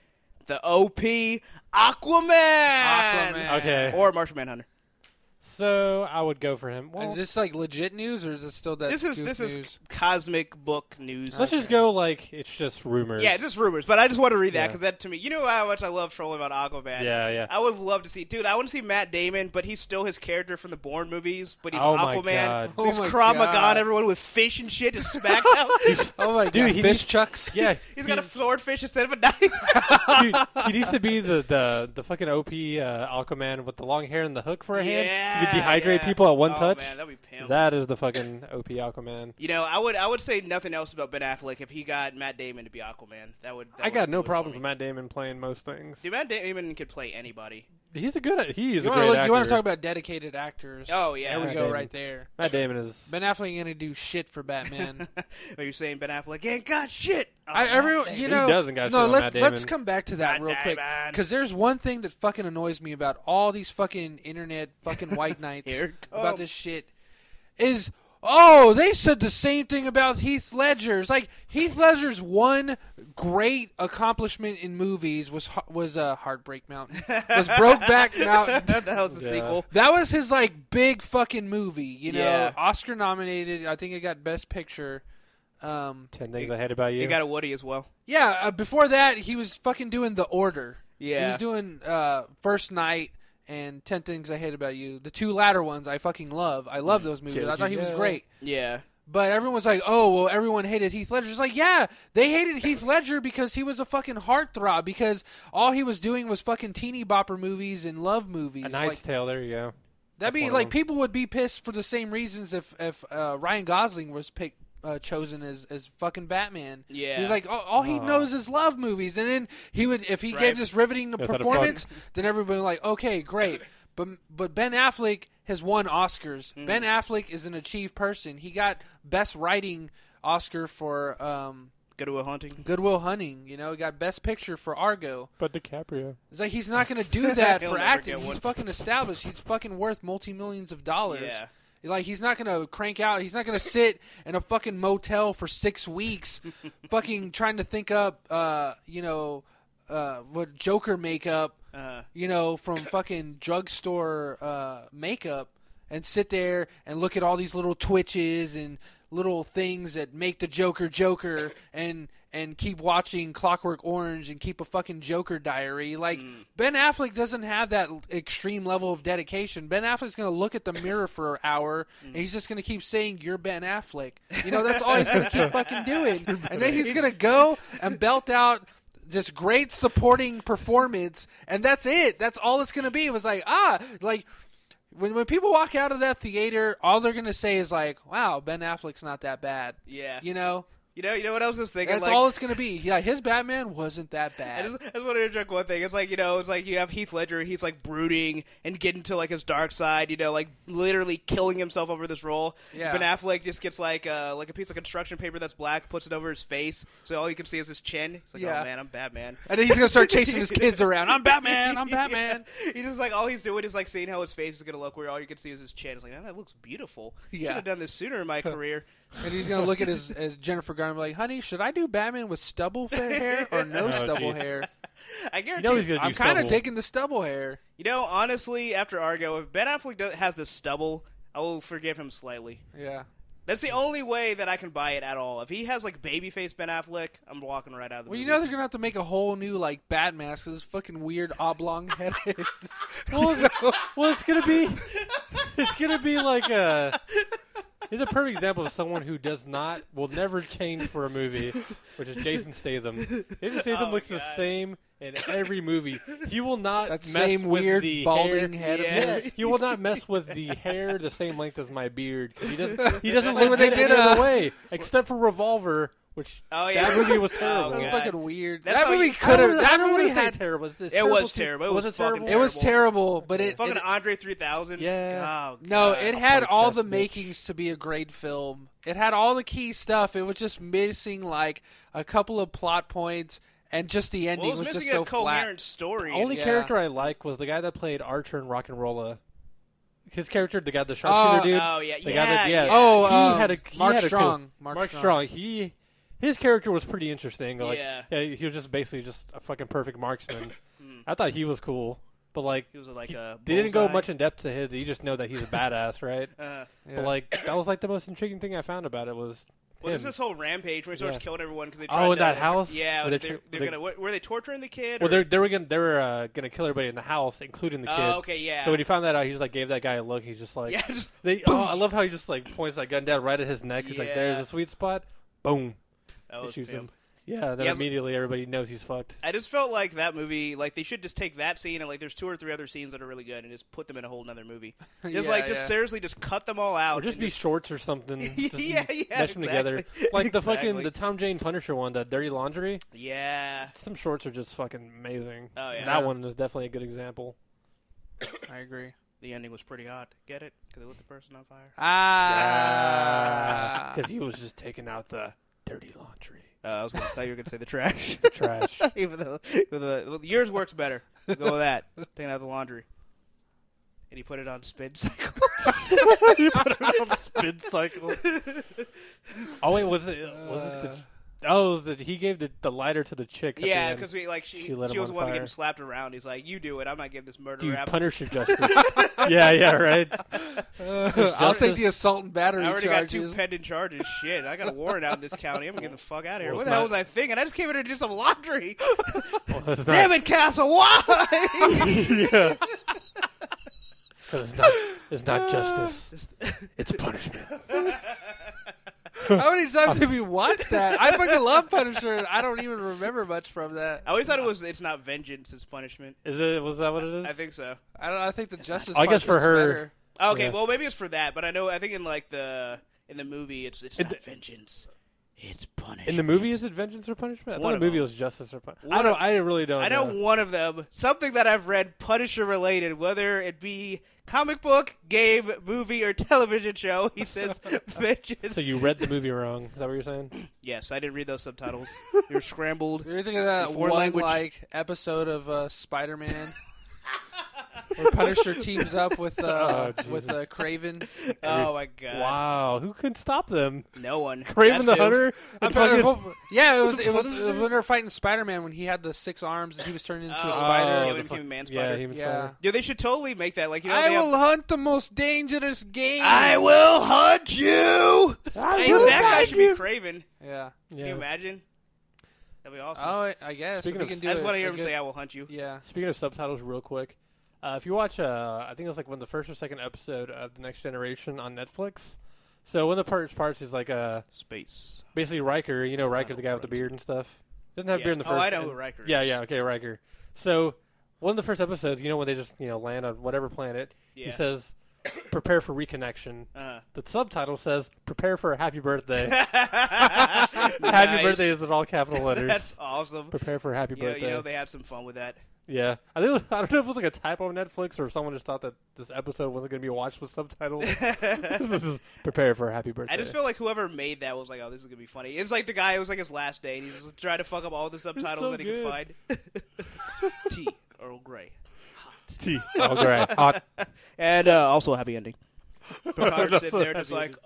the OP Aquaman. Okay. Or Martian Manhunter. So I would go for him. Well, is this like legit news or is it still that? This is Cosmic Book News. Let's just go like it's just rumors. Yeah, it's just rumors. But I just want to read that because that to me, you know how much I love trolling about Aquaman. Yeah. I would love to see, dude. I want to see Matt Damon, but he's still his character from the Bourne movies. But he's Aquaman. He's Krav Maga everyone with fish and shit to smack out. Oh my god, fish chucks. Yeah, he's got a swordfish instead of a knife. Dude, he needs to be the fucking OP Aquaman with the long hair and the hook for a hand. You could dehydrate people at one touch. Man, that'd be pimp. That is the fucking OP Aquaman. You know, I would say nothing else about Ben Affleck if he got Matt Damon to be Aquaman. I got no problems with Matt Damon playing most things. Dude, Matt Damon could play anybody. He's a great actor. You want to talk about dedicated actors? Oh yeah, there we go, right there. Matt Damon is. Ben Affleck ain't gonna do shit for Batman. Are you saying Ben Affleck ain't got shit? Everyone, he doesn't got shit on Matt Damon. Let's come back to that real quick because there's one thing that fucking annoys me about all these fucking internet fucking white knights about this shit is. Oh, they said the same thing about Heath Ledger. It's like Heath Ledger's one great accomplishment in movies was Heartbreak Mountain. Was Brokeback Mountain. That was the sequel. That was his like big fucking movie. You know, Yeah. Oscar nominated. I think it got Best Picture. 10 Things I Hate About You. He got a Woody as well. Yeah, before that he was fucking doing The Order. Yeah, he was doing First Night and 10 Things I Hate About You. The two latter ones I fucking love. I love those movies. I thought he was great. Yeah. But everyone was like, oh, well, everyone hated Heath Ledger. It's like, yeah, they hated Heath Ledger because he was a fucking heartthrob because all he was doing was fucking teeny bopper movies and love movies. A Knight's Tale, there you go. That'd be like, people would be pissed for the same reasons if Ryan Gosling was chosen as fucking Batman. Yeah. He was like, all he knows is love movies. And then he would, if he gave this riveting performance, then everybody would be like, okay, great. But Ben Affleck has won Oscars. Mm. Ben Affleck is an achieved person. He got Best Writing Oscar for Good Will Hunting. Good Will Hunting. You know, he got Best Picture for Argo. But DiCaprio. It's like he's not going to do that for acting. He's fucking established. He's fucking worth multi-millions of dollars. Yeah. Like, he's not going to crank out. He's not going to sit in a fucking motel for 6 weeks fucking trying to think up, what Joker makeup, from fucking drugstore makeup and sit there and look at all these little twitches and little things that make the Joker and keep watching Clockwork Orange and keep a fucking Joker diary. Like, Ben Affleck doesn't have that extreme level of dedication. Ben Affleck's going to look at the mirror for an hour, and he's just going to keep saying, you're Ben Affleck. You know, that's all he's going to keep fucking doing. And then he's going to go and belt out this great supporting performance, and that's it. That's all it's going to be. It was like, when people walk out of that theater, all they're going to say is like, wow, Ben Affleck's not that bad. Yeah. You know? You know what else I was thinking? That's all it's going to be. Yeah, his Batman wasn't that bad. I just want to interject one thing. It's like, it's like you have Heath Ledger. He's like brooding and getting to like his dark side. Like literally killing himself over this role. Yeah. Ben Affleck just gets like a piece of construction paper that's black, puts it over his face, so all you can see is his chin. It's like, oh man, I'm Batman. And then he's going to start chasing his kids around. I'm Batman. I'm Batman. Yeah. He's just like, all he's doing is like seeing how his face is going to look, where all you can see is his chin. It's like, man, that looks beautiful. Should have done this sooner in my career. And he's going to look at as Jennifer Garner like, honey, should I do Batman with stubble hair or no stubble hair? I guarantee I'm kind of digging the stubble hair. Honestly, after Argo, if Ben Affleck has the stubble, I will forgive him slightly. Yeah. That's the only way that I can buy it at all. If he has like babyface Ben Affleck, I'm walking right out of the movie. They're going to have to make a whole new like bat mask because this fucking weird oblong head is. Well, it's going to be like a... He's a perfect example of someone who will never change for a movie, which is Jason Statham. Jason Statham looks the same in every movie. He will not mess with weird the balding hair. Head of his. He will not mess with the hair the same length as my beard. He doesn't look good any other way, except for Revolver. Which that movie was terrible. That was fucking weird. That's that movie could have. That movie had terrible. It was terrible. Was it terrible? It was terrible, but fucking Andre 3000. Yeah. No, it had all the makings to be a great film. It had all the key stuff. It was just missing like a couple of plot points, and just the ending was just so flat. Missing a coherent story. The only character I like was the guy that played Archer in Rock and Rolla. His character, the guy, the sharpshooter dude. Oh yeah, the guy that, Mark Strong. Mark Strong. His character was pretty interesting. Like, he was just basically just a fucking perfect marksman. I thought he was cool, but like, he was like they didn't go much in depth to his. You just know that he's a badass, right? But like, that was like the most intriguing thing I found about it was. There's this whole rampage where he starts killing everyone because they tried in that house. Yeah, were they torturing the kid? Well, they were gonna kill everybody in the house, including the kid. Oh, okay, yeah. So when he found that out, he just like gave that guy a look. He's just like, I love how he just like points that gun down right at his neck. He's like, there's a sweet spot. Boom. That shoots him. Yeah, then immediately everybody knows he's fucked. I just felt like that movie, like they should just take that scene and like there's 2 or 3 other scenes that are really good and just put them in a whole other movie. Seriously, just cut them all out. Or just be shorts or something. Just mesh them exactly. together. Like the Tom Jane Punisher one, the Dirty Laundry. Yeah. Some shorts are just fucking amazing. Oh, yeah. That one is definitely a good example. I agree. The ending was pretty odd. Get it? Because they lit the person on fire. Because he was just taking out the dirty laundry. I thought you were going to say the trash. The trash. Even though yours works better. We'll go with that. Taking out the laundry. And he put it on spin cycle. He put it on the spin cycle. Oh wait, was it the? Oh, he gave the lighter to the chick. Yeah, because she was the one getting slapped around. He's like, "You do it. I'm not giving this murder rap." Punisher justice. yeah, right. I'll take the assault and battery. I already charges. got 2 pending charges. Shit, I got a warrant out in this county. I'm getting the fuck out of here. What the hell was I thinking? I just came in here to do some laundry. Damn it, Castle! Why? Yeah. It's not justice. It's punishment. How many times have you watched that? I fucking love Punisher, and I don't even remember much from that. I always thought it's not vengeance, it's punishment. Is it? Was that what it is? I think so. I think the justice. I guess for her. Better. Okay, well maybe it's for that, but I think in the movie it's not vengeance. It's punishment. In the movie, is it vengeance or punishment? I thought the movie was justice or punishment. I really don't know. I know one of them. Something that I've read Punisher related, whether it be comic book, game, movie, or television show. He says vengeance. So you read the movie wrong. Is that what you're saying? Yes, I didn't read those subtitles. They were scrambled. You're thinking of that one episode of Spider-Man? Where Punisher teams up with Kraven. Oh my god! Wow, who could stop them? No one. Kraven the Hunter. Yeah, it was when they were fighting Spider-Man when he had the 6 arms and he was turning into a spider. Yeah, when he became a man spider. Yeah. Dude, they should totally make that. Like, I will hunt the most dangerous game. I will hunt you. That guy should be Kraven. Yeah. Can you imagine? That'd be awesome. Oh, I guess. I just want to hear him say, "I will hunt you." Yeah. Speaking of subtitles, real quick. If you watch, I think it was like the first or second episode of The Next Generation on Netflix. So one of the parts is like space. Basically Riker, Riker, the guy with the beard and stuff. Doesn't have beard in the first. Oh, I know who Riker is. Yeah, okay, Riker. So one of the first episodes, when they just land on whatever planet, he says, "Prepare for reconnection." The subtitle says, "Prepare for a happy birthday." Happy birthday is in all capital letters. That's awesome. Prepare for a happy birthday. You know, they had some fun with that. Yeah. I don't know if it was like a typo on Netflix or if someone just thought that this episode wasn't going to be watched with subtitles. This is prepare for a happy birthday. I just feel like whoever made that was like, oh, this is going to be funny. It's like the guy, it was like his last day, and he's just trying to fuck up all the subtitles that he could find. Tea, Earl Grey. Hot. Tea, Earl Grey. Hot. And also a happy ending. Picard's sitting there just like,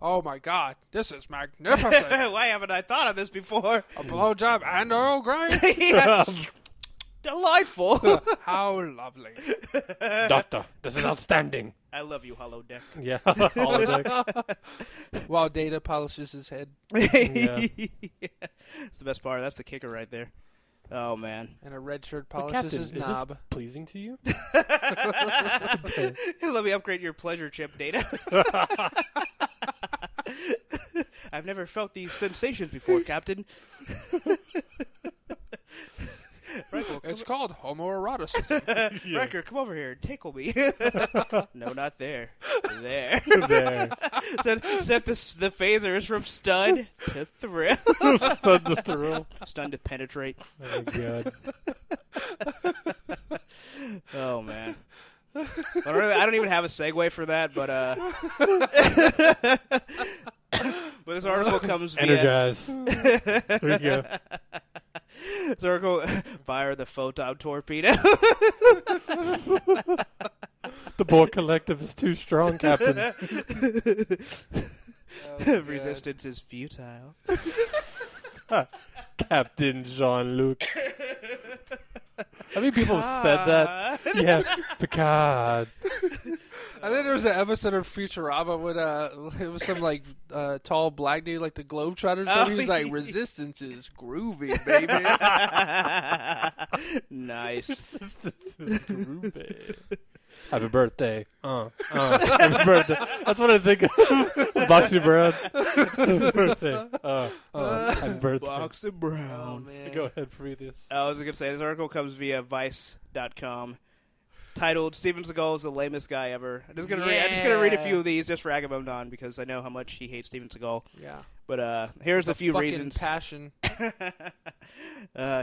Oh my God, this is magnificent. Why haven't I thought of this before? A blowjob and Earl Grey? Yeah. Delightful. How lovely. Doctor, this is outstanding. I love you, holodeck. Yeah, holodeck. While Data polishes his head. Yeah. It's the best part. That's the kicker right there. Oh, man. And a red shirt But polishes Captain, his is knob. this pleasing to you? Let me upgrade your pleasure chip, Data. I've never felt these sensations before, Captain. It's called homoeroticism. Yeah. Riker, come over here and tickle me. No, not there. There. There. Set the phasers from stun to thrill. Stun to thrill. Stun to penetrate. Oh, my God. Oh, man. I don't even have a segue for that, but but this article comes via... Energize. There you go. This article, fire the photon torpedo. The Borg Collective is too strong, Captain. Resistance is futile. Captain Jean-Luc. How many people have said that? Yeah, Picard. I think there was an episode of Futurama when it was some like tall black dude, like the Globetrotters. He was like, "Resistance is groovy, baby." Nice. Resistance is groovy. Happy birthday. Happy birthday. That's what I think of. Boxy Brown. Happy birthday. Happy birthday. Boxy Brown. Oh man. Go ahead, Prometheus. I was going to say, this article comes via Vice.com. Titled, Steven Seagal is the lamest guy ever. I'm just gonna read a few of these just for Agamemnon because I know how much he hates Steven Seagal. Yeah. But here's a few fucking reasons. Passion.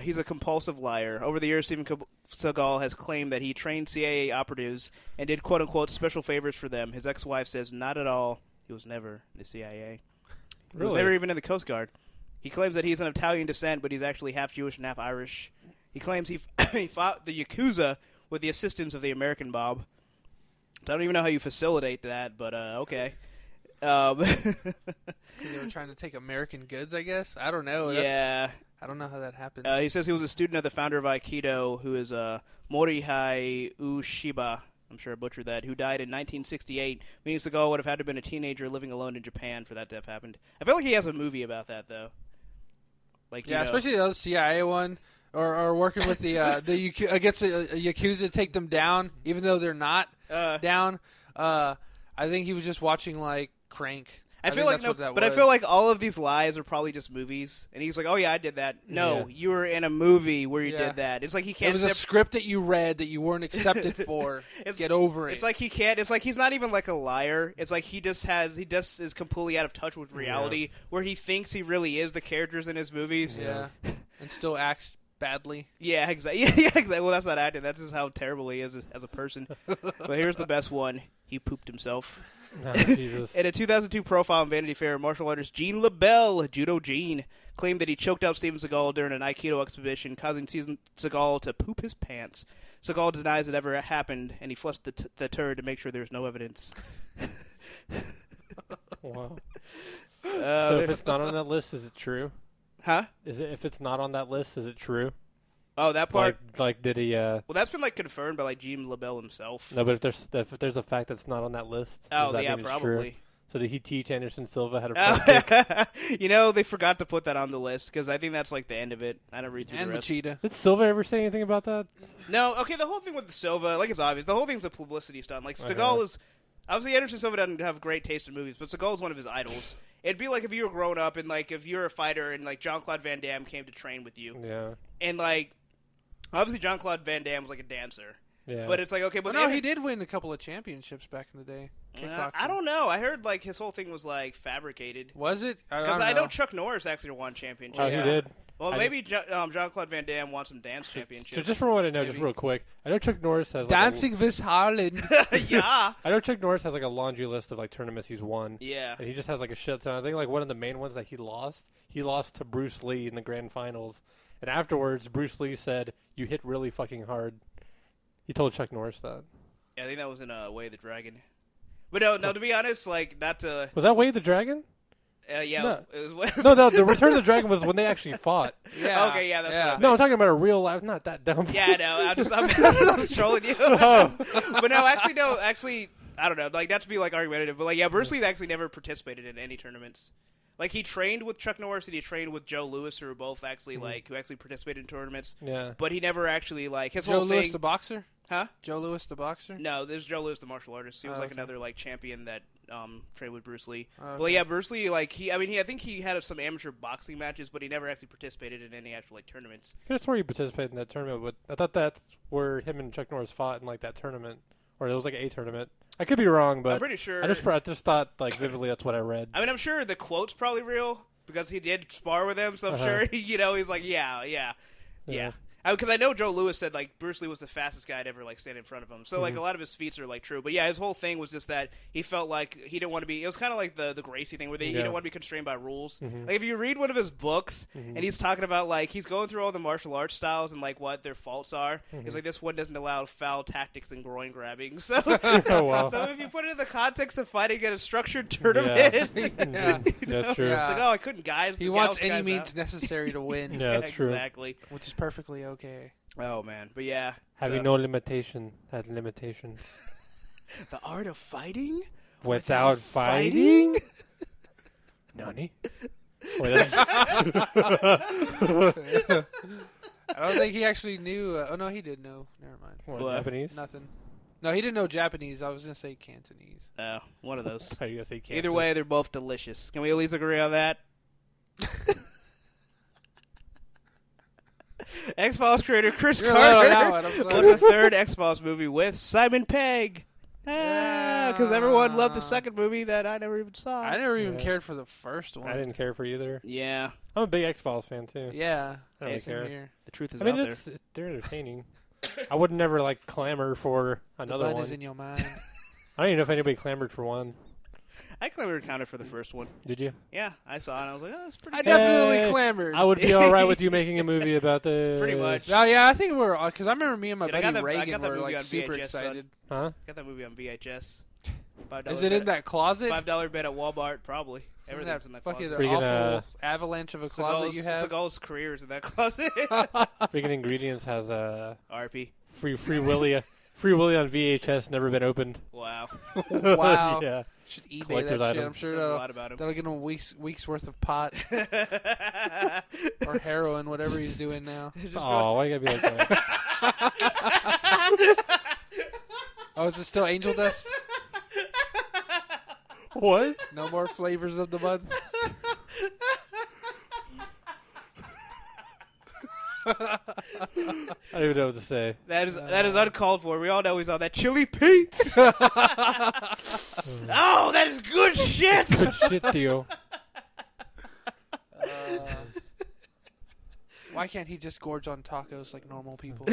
He's a compulsive liar. Over the years, Steven Seagal has claimed that he trained CIA operatives and did quote-unquote special favors for them. His ex-wife says not at all. He was never in the CIA. He was never even in the Coast Guard. He claims that he's of Italian descent, but he's actually half Jewish and half Irish. He claims he fought the Yakuza with the assistance of the American Bob. I don't even know how you facilitate that, but okay. They were trying to take American goods, I guess. I don't know. Yeah. I don't know how that happened. He says he was a student of the founder of Aikido, who is Morihei Ueshiba. I'm sure I butchered that. Who died in 1968. Meaning Seagal would have had to have been a teenager living alone in Japan for that to have happened. I feel like he has a movie about that, though. Like, yeah, especially the other CIA one. Or working with the against a Yakuza to take them down, even though they're not down. I think he was just watching like Crank. I feel like all of these lies are probably just movies, and he's like, "Oh yeah, I did that." No, you were in a movie where you did that. It's like he can't. It was a script that you read that you weren't accepted for. Get over it. It's like he can't. It's like he's not even like a liar. It's like he just is completely out of touch with reality, where he thinks he really is the characters in his movies. Yeah, and still acts badly. Yeah, exactly. Yeah, exactly. Well, that's not acting. That's just how terrible he is as a person. But here's the best one. He pooped himself. Oh, Jesus. In a 2002 profile on Vanity Fair, martial artist Gene LaBelle, Judo Gene, claimed that he choked out Steven Seagal during an Aikido exhibition, causing Seagal to poop his pants. Seagal denies it ever happened, and he flushed the turd to make sure there's no evidence. Wow. So if it's not on that list, is it true? Huh? If it's not on that list, is it true? Oh, that part. Like did he? Well, that's been like confirmed by like Gene LaBelle himself. No, but if there's a fact that's not on that list, does that mean it's probably. True? So did he teach Anderson Silva how to front kick? You know, they forgot to put that on the list because I think that's like the end of it. I don't read through and the rest. Machida. Did Silva ever say anything about that? No. Okay, the whole thing with the Silva, like it's obvious. The whole thing's a publicity stunt. Like Seagal is obviously Anderson Silva doesn't have great taste in movies, but Seagal is one of his idols. It'd be like if you were growing up and like if you're a fighter and like Jean-Claude Van Damme came to train with you. Yeah. And like obviously Jean-Claude Van Damme was like a dancer. Yeah. But it's like, okay, but no, he did win a couple of championships back in the day. I don't know. I heard like his whole thing was like fabricated. Was it? Because I know Chuck Norris actually won championships. Oh, he did. Well, maybe Jean-Claude Van Damme won some dance championships. So just from what I know, just real quick, I know Chuck Norris has Dancing with Harlan. Yeah. I know Chuck Norris has like a laundry list of like tournaments he's won. Yeah. And he just has like a shit ton. I think like one of the main ones that he lost to Bruce Lee in the grand finals. And afterwards, Bruce Lee said, "You hit really fucking hard." He told Chuck Norris that. Yeah, I think that was in Way of the Dragon. But no, to be honest, like not to. Was that Way of the Dragon? Yeah, no. It was no, the Return of the Dragon was when they actually fought. Yeah. Okay, yeah, that's what No, I'm talking about a real life, not that dumb. Yeah, no, I'm just trolling you. But no, actually, I don't know. Like, not to be like argumentative, but like, yeah, Bruce Lee actually never participated in any tournaments. Like, he trained with Chuck Norris and he trained with Joe Louis, who were both actually like who actually participated in tournaments. Yeah. But he never actually like his Joe whole Louis thing. the boxer? Huh? Joe Louis the boxer? No, there's Joe Louis the martial artist. He was like okay. another like champion that trained with Bruce Lee. Okay. Well, yeah, Bruce Lee like I think he had some amateur boxing matches, but he never actually participated in any actual like tournaments. I could have sworn he participated in that tournament, but I thought that's where him and Chuck Norris fought in like that tournament, or it was like a tournament. I could be wrong, but I'm pretty sure. I just thought like vividly that's what I read. I mean, I'm sure the quote's probably real because he did spar with him, so I'm sure he's like, yeah. Because I know Joe Louis said like Bruce Lee was the fastest guy to ever like stand in front of him. So like a lot of his feats are like true. But yeah, his whole thing was just that he felt like he didn't want to be. It was kind of like the Gracie thing where he didn't want to be constrained by rules. Like if you read one of his books and he's talking about like he's going through all the martial arts styles and like what their faults are. He's like this one doesn't allow foul tactics and groin grabbing. So oh, wow. So if you put it in the context of fighting in a structured tournament, that's true. It's like I couldn't guide. He wants any means necessary to win. Yeah, that's true. Exactly. Which is perfectly okay. Oh man, but yeah, having no limitation had limitations. The art of fighting without fighting. Nani? I don't think he actually knew. Oh no, he did know. Never mind. What? Japanese? Nothing. No, he didn't know Japanese. I was gonna say Cantonese. Oh, one of those. How you gonna say Cantonese? Either way, they're both delicious. Can we at least agree on that? X-Files creator Chris Carter was the third X-Files movie with Simon Pegg. Because everyone loved the second movie that I never even saw. I never even cared for the first one. I didn't care for either. Yeah. I'm a big X-Files fan, too. Yeah. I don't really care. Here. The truth is out there. They're entertaining. I would never, like, clamor for another one. The is in your mind. I don't even know if anybody clamored for one. I clamored counted for the first one. Did you? Yeah, I saw it and I was like, oh, that's pretty good. Definitely clamored. I would be all right with you making a movie about the... Pretty much. Oh, yeah, I think we're... Because I remember me and my buddy I Reagan got that were movie like on super VHS, excited. Huh? Got that movie on VHS. Is it in that closet? $5 bed at Walmart, probably. Everything's in that closet. Fucking awful avalanche of a closet you have. Seagal's career is in that closet. Freaking Ingredients has a... RP. Free Willy on VHS, never been opened. Wow. Wow. Yeah. Should eBay Collector's that shit. item. I'm sure Says a lot about him. that'll get him a week's worth of pot or heroin, whatever he's doing now. Oh, why you gotta be like that? Oh, is it still angel dust? What? No more flavors of the month? I don't even know what to say. That is uncalled for. We all know he's on that Chili Pete. Oh, that is good shit. Good shit, Theo. Why can't he just gorge on tacos like normal people?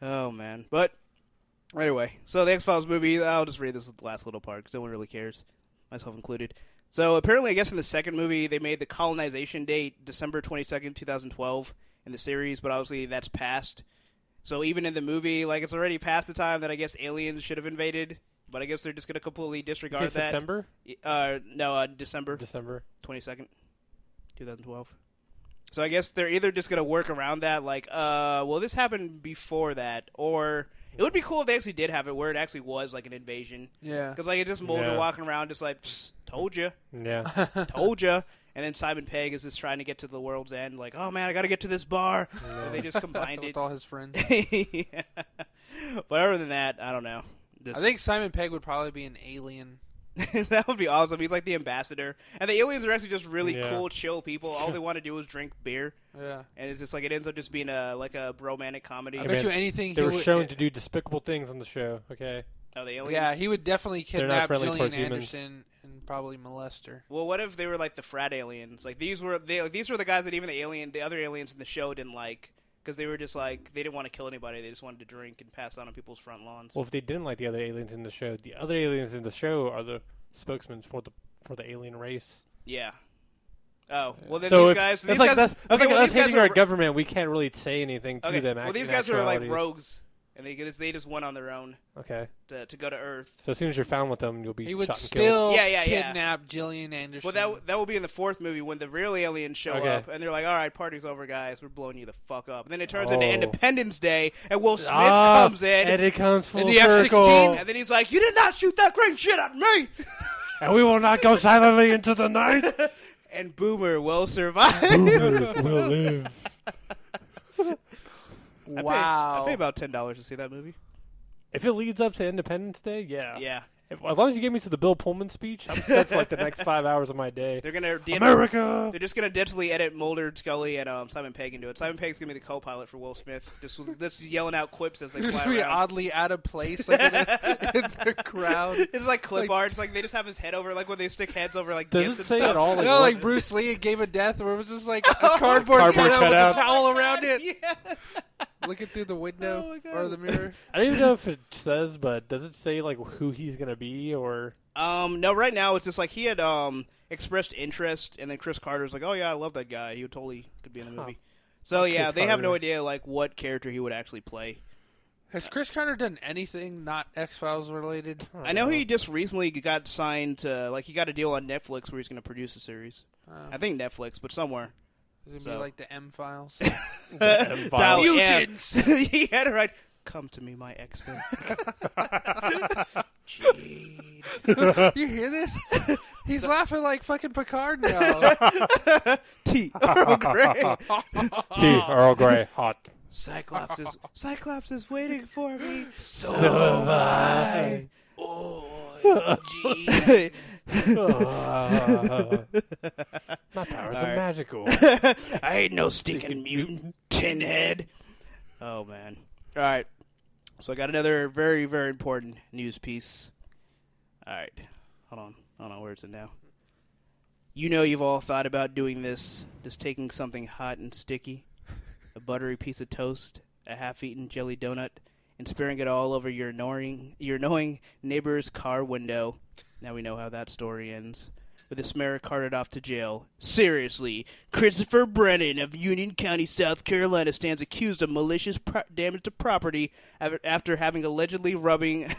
Oh, man. But anyway, so the X-Files movie, I'll just read this last little part because no one really cares, myself included. So apparently, I guess in the second movie, they made the colonization date December 22nd, 2012 in the series, but obviously that's past. So even in the movie, like it's already past the time that I guess aliens should have invaded, but I guess they're just going to completely disregard that. September? No, December. December 22nd, 2012. So I guess they're either just going to work around that, like, well, this happened before that, or it would be cool if they actually did have it where it actually was like an invasion. Yeah. Because like it just Mulder walking around just like, told you. Yeah. Told you. And then Simon Pegg is just trying to get to the world's end, like, oh man, I got to get to this bar. And they just combined it with all his friends. Yeah. But other than that, I don't know. I think Simon Pegg would probably be an alien. That would be awesome. He's like the ambassador. And the aliens are actually just really cool, chill people. All they want to do is drink beer. Yeah. And it's just like, it ends up just being a romantic comedy. I bet you anything they were shown to do despicable things on the show, okay? Oh, the aliens? Yeah, he would definitely kidnap Gillian humans. Anderson and probably molest her. Well, what if they were like the frat aliens? Like, these were the guys that even the other aliens in the show didn't like. Because they were just like, they didn't want to kill anybody. They just wanted to drink and pass out on people's front lawns. Well, if they didn't like the other aliens in the show, the other aliens in the show are the spokesmen for the alien race. Yeah. Oh, well, then so these guys... That's like us hating our government. We can't really say anything to them. Well, these guys are like rogues. And they just went on their own. Okay. To go to Earth. So as soon as you're found with them, you'll be He would shot and still killed. kidnap Gillian Anderson. Well, that will be in the fourth movie when the real aliens show up, and they're like, "All right, party's over, guys. We're blowing you the fuck up." And then it turns into Independence Day, and Will Smith comes in, and it comes full the circle. F-16, and then he's like, "You did not shoot that great shit at me." And we will not go silently into the night. And Boomer will survive. Boomer will live. Wow. I pay about $10 to see that movie. If it leads up to Independence Day, yeah. Yeah. As long as you get me to the Bill Pullman speech, I'm set for like the next 5 hours of my day. They're gonna America. They're just gonna digitally edit Mulder, Scully, and Simon Pegg into it. Simon Pegg's gonna be the co-pilot for Will Smith, just yelling out quips as they fly just around. be oddly out of place, like in the crowd. It's like clip art. It's like they just have his head over, like when they stick heads over like Does gifts it and say stuff. at all? Like, like Bruce Lee gave a death, where it was just like a cardboard cutout with a towel around it. Yeah. Looking through the window or the mirror. I don't even know if it says, but does it say like who he's gonna be or? No. Right now it's just like he had expressed interest, and then Chris Carter's like, "Oh yeah, I love that guy. He totally could be in the movie." So yeah, they have no idea like what character he would actually play. Has Chris Carter done anything not X-Files related? I know he just recently got signed to he got a deal on Netflix where he's going to produce a series. I think Netflix, but somewhere. Is it be like the M-Files? Mutants! He had it right. Come to me, my X-Men. Jade. You hear this? He's laughing like fucking Picard now. Tea, Earl Grey. Tea, Earl Grey, hot. Cyclops is waiting for me. So am I. Oh, gee. My powers are magical. I ain't no stinking mutant, tin head. Oh, man. All right. So I got another very, very important news piece. All right. Hold on. Where is it now? You know you've all thought about doing this. Just taking something hot and sticky, a buttery piece of toast, a half-eaten jelly donut, and smearing it all over your annoying neighbor's car window. Now we know how that story ends. With the smear carted off to jail. Seriously, Christopher Brennan of Union County, South Carolina, stands accused of malicious damage to property after allegedly rubbing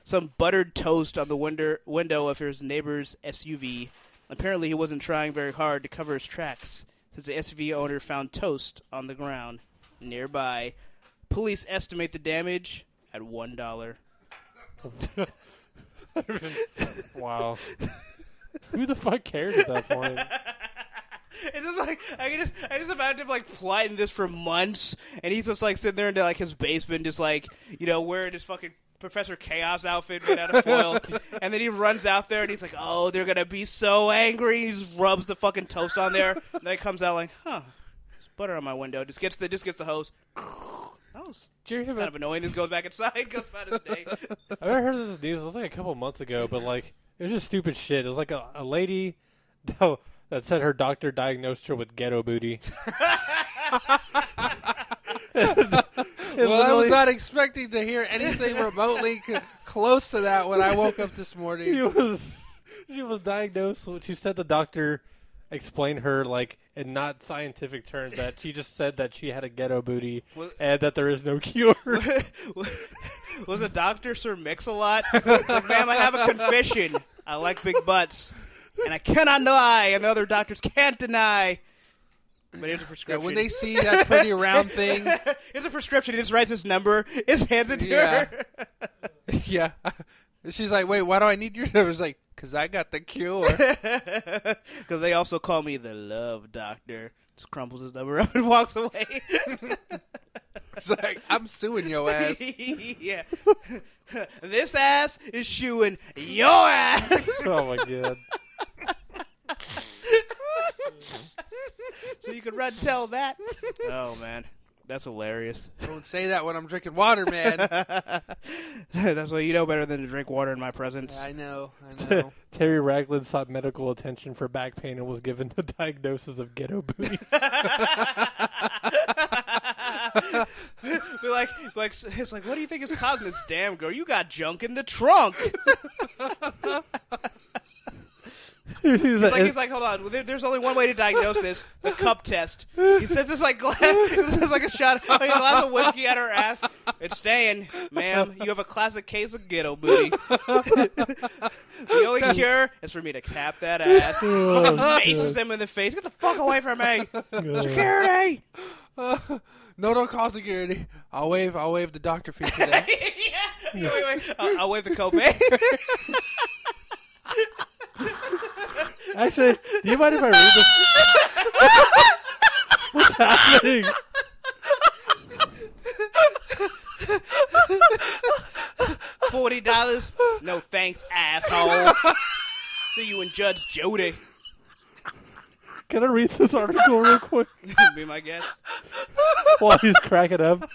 some buttered toast on the window of his neighbor's SUV. Apparently, he wasn't trying very hard to cover his tracks, since the SUV owner found toast on the ground nearby. Police estimate the damage at $1. Wow. Who the fuck cares at that point? It's just like I just imagine him like plotting this for months, and he's just like sitting there in like his basement, just like wearing his fucking Professor Chaos outfit made out of foil, and then he runs out there and he's like, "Oh, they're gonna be so angry." He just rubs the fucking toast on there, and then he comes out like, "Huh, there's butter on my window." Just gets the hose. That was kind of annoying. This goes back inside, goes about his day. I heard this news. It was like a couple months ago, but like it was just stupid shit. It was like a lady that said her doctor diagnosed her with ghetto booty. Well, I was not expecting to hear anything remotely close to that when I woke up this morning. She was diagnosed. She said the doctor explained her like in not scientific terms that she just said that she had a ghetto booty and that there is no cure. Was the doctor Sir Mix-a-Lot? Like, ma'am, I have a confession. I like big butts, and I cannot lie, and the other doctors can't deny. But here's a prescription. Yeah, when they see that pretty round thing, here's a prescription. He just writes his number. His hands it to her. Yeah. She's like, "Wait, why do I need your number?" It's like, "Cause I got the cure." Because they also call me the love doctor. Just crumbles his number up and walks away. It's like, I'm suing your ass. Yeah. This ass is shoeing your ass. Oh my god. So you can run tell that. Oh man, that's hilarious. Don't say that when I'm drinking water, man. That's why you know better than to drink water in my presence. I know. Terry Ragland sought medical attention for back pain and was given a diagnosis of ghetto booty. It's like, what do you think is causing this? Damn girl, you got junk in the trunk. He's like, hold on. There's only one way to diagnose this: the cup test. He says it's like a shot, like a glass of whiskey at her ass. It's staying, ma'am. You have a classic case of ghetto booty. The only cure is for me to cap that ass. Faces him in the face. Get the fuck away from me, security. No, don't call security. I'll waive the doctor fee today. Yeah. Wait. I'll waive the copay. Actually, do you mind if I read this? What's happening? $40? No thanks, asshole. See you in Judge Judy. Can I read this article real quick? Be my guest. While he's cracking up.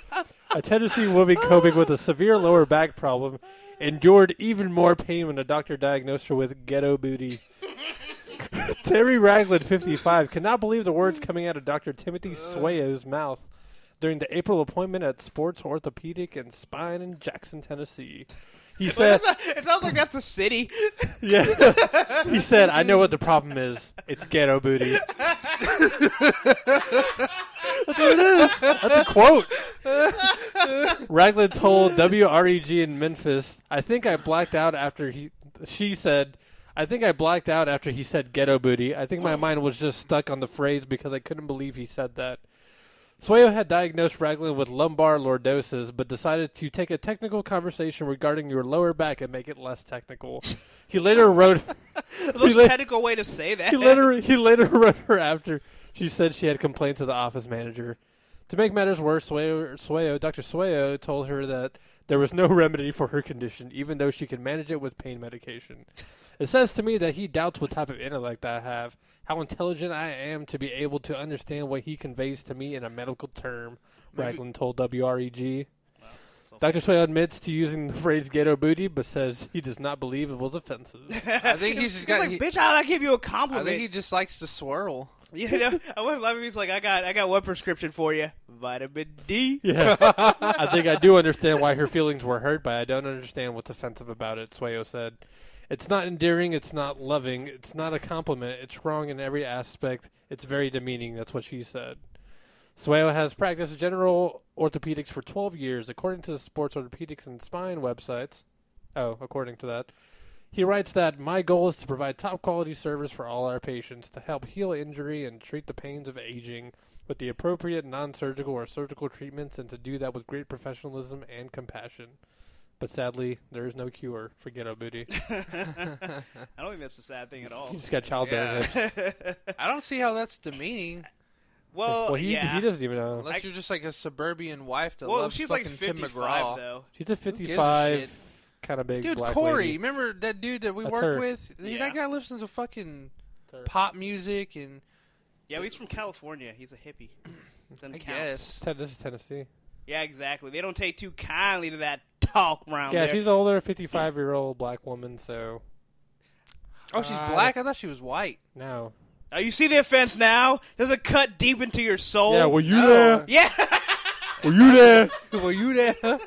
A Tennessee woman coping with a severe lower back problem endured even more pain when a doctor diagnosed her with ghetto booty. Terry Ragland, 55, cannot believe the words coming out of Dr. Timothy Swayo's mouth during the April appointment at Sports Orthopedic and Spine in Jackson, Tennessee. He said, it sounds like that's the city. Yeah. He said, I know what the problem is. It's ghetto booty. That's what it is. That's a quote. Ragland told WREG in Memphis, I think I blacked out after he said ghetto booty. I think my mind was just stuck on the phrase because I couldn't believe he said that. Swayo had diagnosed Ragland with lumbar lordosis, but decided to take a technical conversation regarding your lower back and make it less technical. He later wrote... The most technical way to say that. He later wrote her after she said she had complained to the office manager. To make matters worse, Dr. Swayo told her that there was no remedy for her condition, even though she could manage it with pain medication. It says to me that he doubts what type of intellect I have, how intelligent I am to be able to understand what he conveys to me in a medical term, Ragland told WREG. Dr. Swayo admits to using the phrase ghetto booty, but says he does not believe it was offensive. I think he's just got... bitch, I give you a compliment. I think he just likes to swirl. You know, I wouldn't love him. He's like, I got one prescription for you, vitamin D. Yeah, I think I do understand why her feelings were hurt, but I don't understand what's offensive about it, Swayo said. It's not endearing, it's not loving, it's not a compliment, it's wrong in every aspect, it's very demeaning, that's what she said. Swayo has practiced general orthopedics for 12 years, according to the Sports Orthopedics and Spine websites. Oh, according to that. He writes that, my goal is to provide top-quality service for all our patients, to help heal injury and treat the pains of aging with the appropriate non-surgical or surgical treatments, and to do that with great professionalism and compassion. But sadly, there is no cure for ghetto booty. I don't think that's a sad thing at all. You just got childbearing hips. I don't see how that's demeaning. Well, he doesn't even know. Unless you're just like a suburban wife that loves she's fucking like 55, Tim McGraw. though. She's a 55, kind of big dude, black Corey, lady. remember that dude that we That's worked her. with? Yeah. That guy listens to fucking pop music and... Yeah, he's from California. He's a hippie. I guess. This is Tennessee. Yeah, exactly. They don't take too kindly to that talk around there. Yeah, she's an older 55-year-old black woman, so... Oh, she's black? I thought she was white. No. Oh, you see the offense now? Does it cut deep into your soul? Yeah, were you there? Yeah. Were you there? Were you there?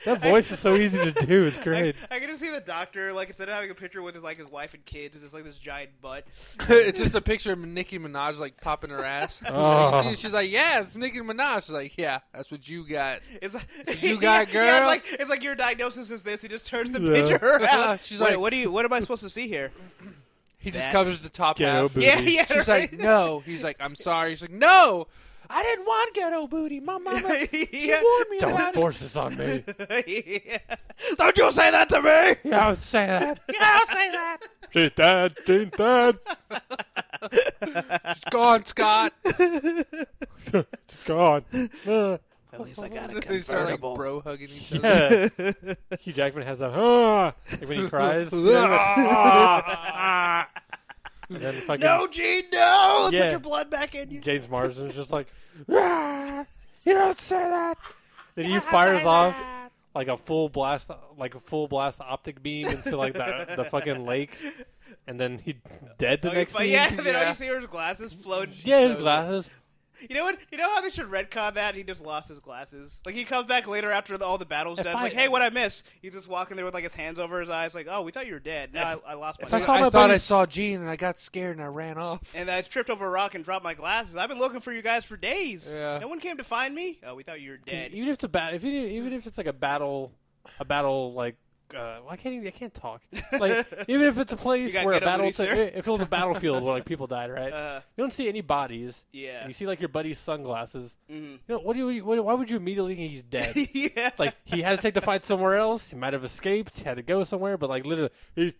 That voice is so easy to do. It's great. I can just see the doctor, like, instead of having a picture with his wife and kids, it's just like this giant butt. It's just a picture of Nicki Minaj, like, popping her ass. Oh. Like, she's like, yeah, it's Nicki Minaj. She's like, yeah, that's what you got. It's like, You got, girl? Yeah, it's like your diagnosis is this. He just turns the picture around. She's Wait, like, what am I supposed to see here? he just covers the top Ghetto half. booty. Yeah, She's right. like, no. He's like, I'm sorry. She's like, no. I didn't want ghetto booty. My mama, she warned me Don't about force this on me. Yeah. Don't you say that to me! Yeah, I would say that. Yeah, I'll say that. She's dead. She's dead. it. She's gone, Scott. She's gone. At least I got a They start like convertible. bro hugging each other. Yeah. Hugh Jackman has a like when he cries. And then fucking, no, Gene, no! Yeah. Put your blood back in you. James Marsden's just like, "Ah, you don't say that." Then he fires off like a full blast optic beam into like the fucking lake, and then he dead the next scene. Yeah, then all you see are his glasses floating. Yeah, his glasses. You know what? You know how they should retcon that? He just lost his glasses. Like, he comes back later after all the battle's done. It's like, hey, what'd I miss? He's just walking there with, like, his hands over his eyes. Like, oh, we thought you were dead. No, I lost my glasses. I thought I saw Gene, and I got scared, and I ran off. And I tripped over a rock and dropped my glasses. I've been looking for you guys for days. Yeah. No one came to find me. Oh, we thought you were dead. Even if it's even if it's like a battle like. I can't talk. Like, even if it's a place where a battle, if it was a battlefield where like people died, right? You don't see any bodies. Yeah. And you see like your buddy's sunglasses. Mm-hmm. You know, why would you immediately think he's dead? Yeah. Like, he had to take the fight somewhere else. He might have escaped. He had to go somewhere. But like, literally,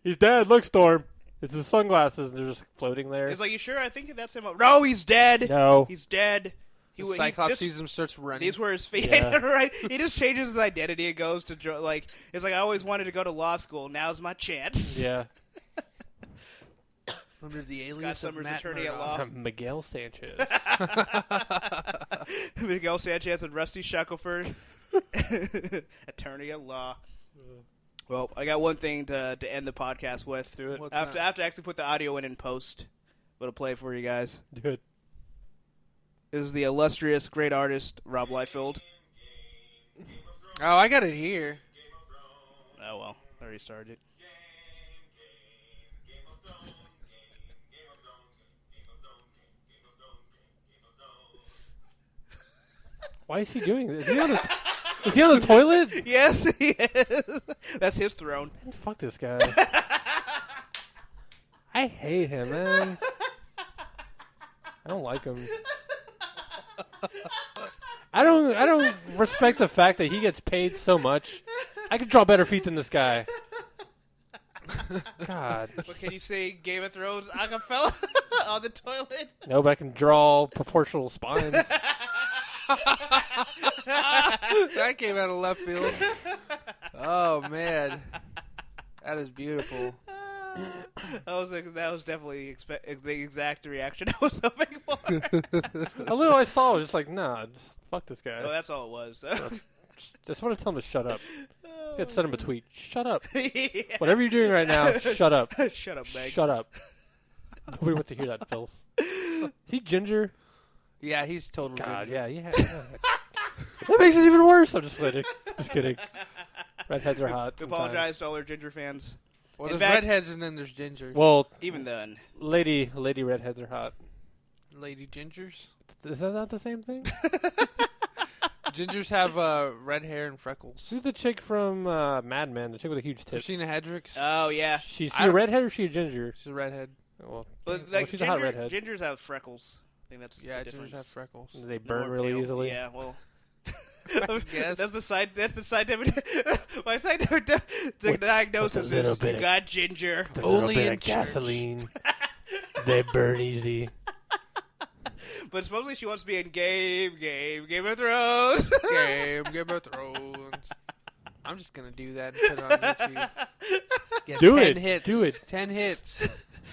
he's dead. Look, Storm. It's his sunglasses. And they're just floating there. It's like, you sure? I think that's him. No, he's dead. No, he's dead. Cyclops sees him, starts running. These were his feet, Yeah. right? He just changes his identity and goes to it's like, I always wanted to go to law school. Now's my chance. yeah. Under the alias Scott Summers, of Matt attorney at Murdock. law. Miguel Sanchez. Miguel Sanchez and Rusty Shackelford, attorney at law. Well, I got one thing to end the podcast with. Do it. I have to actually put the audio in post. But I'll play it for you guys. Do it. This is the illustrious, great artist, Rob Liefeld. Oh, I got it here. Oh, well. I already started it. Why is he doing this? Is he on the toilet? Yes, he is. That's his throne. Man, fuck this guy. I hate him, man. I don't like him. I don't respect the fact that he gets paid so much. I could draw better feet than this guy. God. What can you say, Game of Thrones acapella on the toilet? No, but I can draw proportional spines. That came out of left field. Oh, man. That is beautiful. That was definitely the exact reaction I was hoping for. A little I saw was just like, nah, just fuck this guy. Oh, that's all it was. Just want to tell him to shut up. Just got to send him a tweet. Shut up. Yeah. Whatever you're doing right now, shut up. Shut up, Meg. Shut up. Nobody wants to hear that, Phil. Is he ginger? Yeah, he's totally God, ginger. yeah. That makes it even worse. I'm just kidding. Just kidding. Redheads are hot. We apologize to all our ginger fans. Well, In there's fact- redheads and then there's gingers. Well, Even then. lady redheads are hot. Lady gingers? Is that not the same thing? Gingers have red hair and freckles. Who's the chick from Mad Men? The chick with the huge tits. Christina Hedricks. Oh, yeah. She's I a don't- redhead or is she a ginger? She's a redhead. Well, But, well, she's a hot redhead. Gingers have freckles. I think that's Yeah, the gingers difference. have freckles. They burn More really pale. easily. Yeah, well. I guess. That's the scientific. My scientific diagnosis little is bit you of- got ginger. A Only little bit in of church. gasoline. They burn easy. But supposedly she wants to be in Game of Thrones. Game of Thrones. I'm just gonna do that and put it on YouTube. Get Do 10 it. Hits. Do it. 10 hits.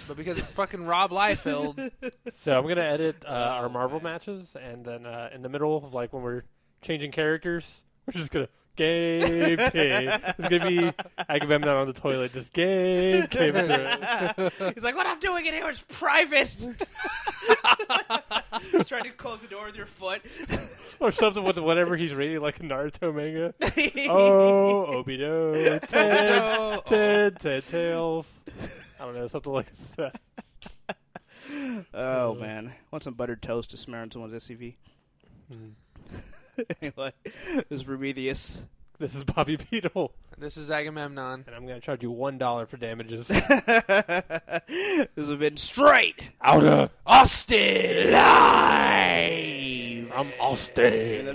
But because it's fucking Rob Liefeld. So I'm gonna edit our Marvel matches, and then in the middle of like when we're changing characters, we're just gonna game. It's gonna be Agamemnon on the toilet, just game. He's like, what I'm doing in here is private. He's trying to close the door with your foot. Or something with whatever he's reading, like a Naruto manga. Oh, Obito, Ted Tails. I don't know, something like that. Oh, man. Want some buttered toast to smear on someone's SUV. Anyway, this is Rubidius. This is Bobby Beetle, This is Agamemnon. and I'm gonna charge you $1 for damages. This has been Straight Outta Austin! Live! I'm Austin.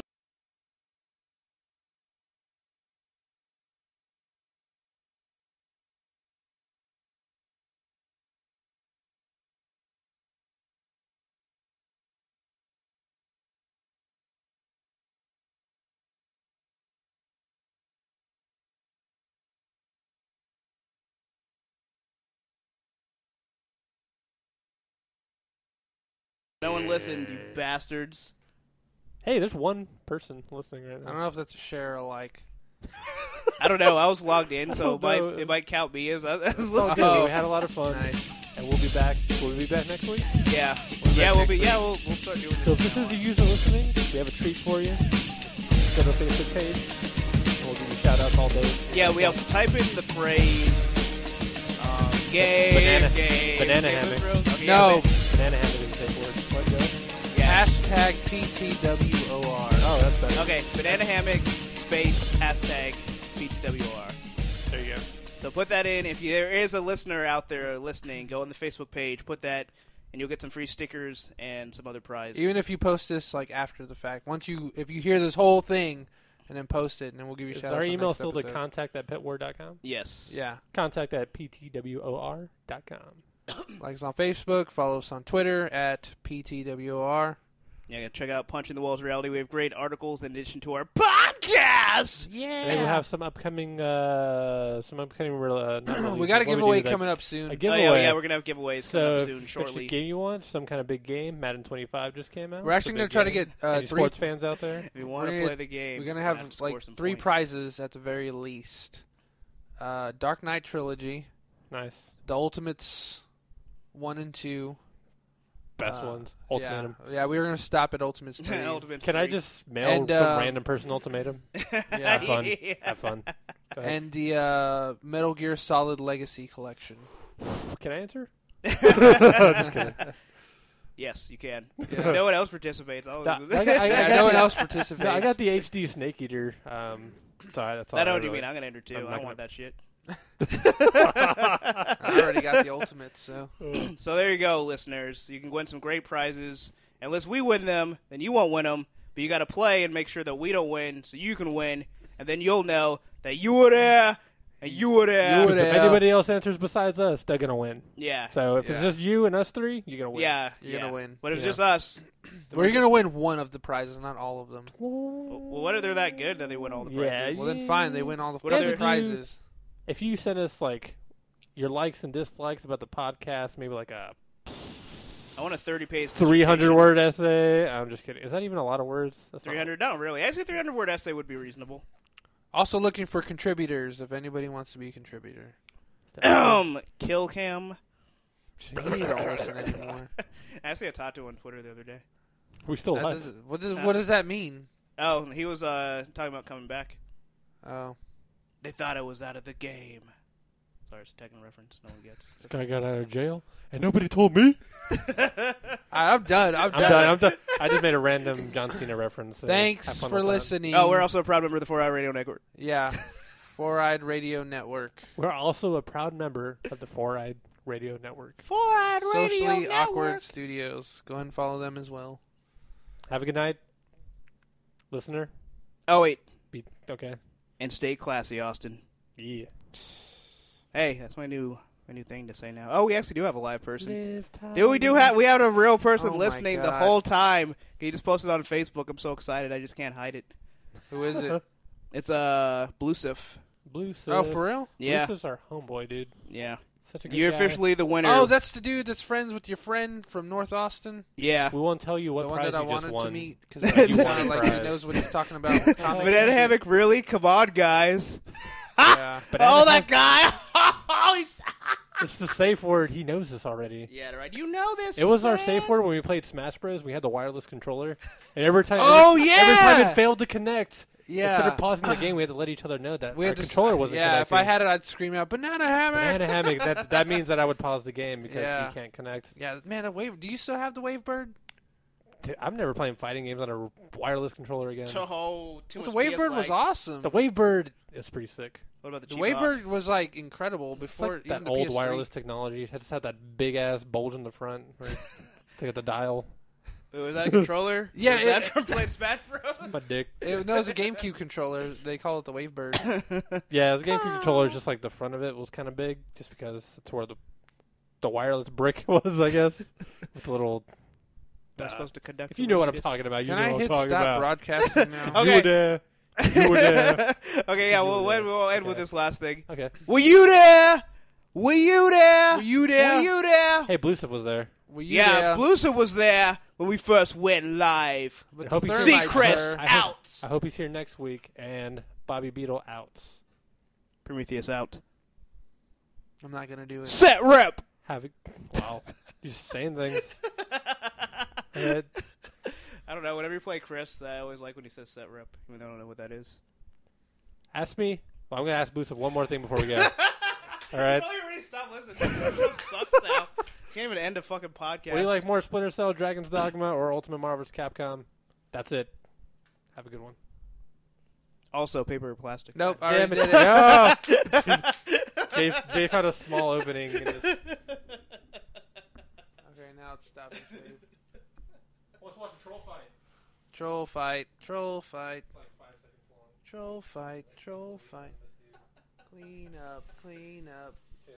No one listened, you bastards. Hey, there's one person listening right now. I don't know if that's a share or like. I don't know. I was logged in, so it might count me as listening. Oh, we had a lot of fun. Nice. And we'll be back. Will we be back next week? Yeah. We'll start doing it. So if this is the user listening, we have a treat for you. Just go to the Facebook page. And we'll give you shout-outs all day. Yeah, we have to type in the phrase gay, banana hammock. Okay, No. Banana hammock is the safe word. What, go? Yeah. Hashtag PTWOR. Oh, that's better. Okay, banana hammock, space, hashtag, PTWR. There you go. So put that in. If there is a listener out there listening, go on the Facebook page, put that, and you'll get some free stickers and some other prize. Even if you post this like after the fact, if you hear this whole thing and then post it, and then we'll give you Is shout-outs. our on email next still episode. to contact@petword.com? Yes. Yeah. Contact@ptwor.com. Like us on Facebook. Follow us on Twitter at PTWOR. Yeah, check out Punch in the Walls Reality. We have great articles in addition to our podcast. Yeah. And we have some upcoming we got a What giveaway we do, coming up soon. A giveaway. Oh, yeah, we're going to have giveaways coming up soon, Which shortly. game you want? Some kind of big game. Madden 25 just came out. We're actually going to try to get Any 3 sports fans out there? If you want to play the game, We're going to have have score like some 3 points. prizes at the very least. Dark Knight Trilogy, Nice. the Ultimates 1 and 2. Best ones. Ultimatum. Yeah, we were going to stop at Ultimates 3. Ultimates Can I 3. just mail And, some random person ultimatum? Yeah. Have fun. Yeah. Have fun. Go ahead. And the Metal Gear Solid Legacy Collection. Can I answer? Just kidding. Yes, you can. Yeah. No one else participates. I No one else participates. No, I got the HD Snake Eater. Sorry, that's all. I know what really, you mean. I'm going to enter, too. I'm I not don't want that shit. I already got the Ultimates, so. So there you go, listeners. You can win some great prizes. Unless we win them, then you won't win them. But you got to play and make sure that we don't win so you can win. And then you'll know that you were there and you were there. You were there. If anybody else answers besides us, they're going to win. Yeah. So if it's Yeah. just you and us 3, you're going to win. Yeah. You're gonna win. But if it's Yeah. just us, We're going to win one of the prizes, not all of them. well, what if they're that good that they win all the prizes? Well, then fine. They win all the What other- fucking prizes. If you send us like your likes and dislikes about the podcast, maybe like a I want a 30-page 300-word essay. I'm just kidding. Is that even a lot of words? That's not- 300? No, really. Actually, a 300-word essay would be reasonable. Also looking for contributors if anybody wants to be a contributor. Kill cam. He don't listen anymore. Actually, I talked to him on Twitter the other day. We still That live. what does that mean? Oh, he was talking about coming back. Oh. They thought I was out of the game. Sorry, it's a Tekken reference. No one gets. This guy got out of jail and nobody told me. I'm done. I'm done. I just made a random John Cena reference. So have Thanks fun for with that. listening. Oh, we're also a proud member of the 4-Eye Radio Network. Yeah. 4-Eyed Radio Network. We're also a proud member of the 4-Eyed Radio Network. 4-Eyed Radio Socially Network. Awkward Studios. Go ahead and follow them as well. Have a good night, listener. Oh, wait. Be okay. And stay classy, Austin. Yeah. Hey, that's my new thing to say now. Oh, we actually do have a live person. Live time. Dude, we have a real person Oh my listening the God. whole time. He just posted on Facebook. I'm so excited. I just can't hide it. Who is it? It's Bluesif. Blue Sif. Oh, for real? Yeah. Blue Sif's our homeboy, dude. Yeah. Such a good You're guy. officially the winner. Oh, that's the dude that's friends with your friend from North Austin? yeah. We won't tell you what The one prize that I you just wanted won. to meet because You he won sounded a like he prize. knows what he's talking about. Comics and Banana shit. Hammock, really? Come on, guys. Yeah. Banana That guy. Oh, he's... It's the safe word. He knows this already. Yeah, right. You know this. It was our man. safe word when we played Smash Bros. We had the wireless controller, and every time, Oh, every yeah! time it failed to connect, Yeah. instead of pausing the game, we had to let each other know that We our had to controller wasn't Yeah, connecting. if I had it, I'd scream out, Banana Hammock! Banana hammock, that means that I would pause the game because Yeah. you can't connect. Yeah, man, the wave. Do you still have the Wavebird? Dude, I'm never playing fighting games on a wireless controller again. Oh, too The much Wavebird PS was lag. awesome. The Wavebird is pretty sick. What about the The cheap Wavebird was like incredible It's before like even that the old PS3. wireless technology. It just had that big ass bulge in the front where you take out the dial. Wait, was that a controller? Yeah, Was that from playing Smash Bros? My dick. No, it was a GameCube controller. They call it the Wavebird. Yeah, the GameCube controller, just like the front of it was kind of big, just because that's where the wireless brick was, I guess, with the little. Am I supposed to conduct? If you know what I'm talking about, you Can know I what I'm hit talking stop about. broadcasting now? Okay. You were there. You were there. Okay, yeah, we'll end Okay. with this last thing. Okay. Were you there? Were you there? Were you there? Were you there? Hey, Bluesif was there. Were you Yeah, there? Blusa was there. when we first went live. I hope he's Seacrest out. I hope he's here next week. And Bobby Beetle out. Prometheus out. I'm not going to do it. Set rep. Wow. You're just saying things. I don't know. Whenever you play Chris, I always like when he says set rep, even though I don't know what that is. Ask me. Well, I'm going to ask Boosov one more thing before we go. All right. You already stopped listening. This show sucks now. Can't even end a fucking podcast. What do you like more, Splinter Cell, Dragon's Dogma, or Ultimate Marvel vs. Capcom? That's it. Have a good one. Also, paper or plastic. Nope. Damn it. No. Jay found a small opening. Okay, now it's stopping. Let's watch a troll fight. Troll fight. Troll fight. It's like 5 seconds long. Troll fight. Troll fight. Clean up. Clean up.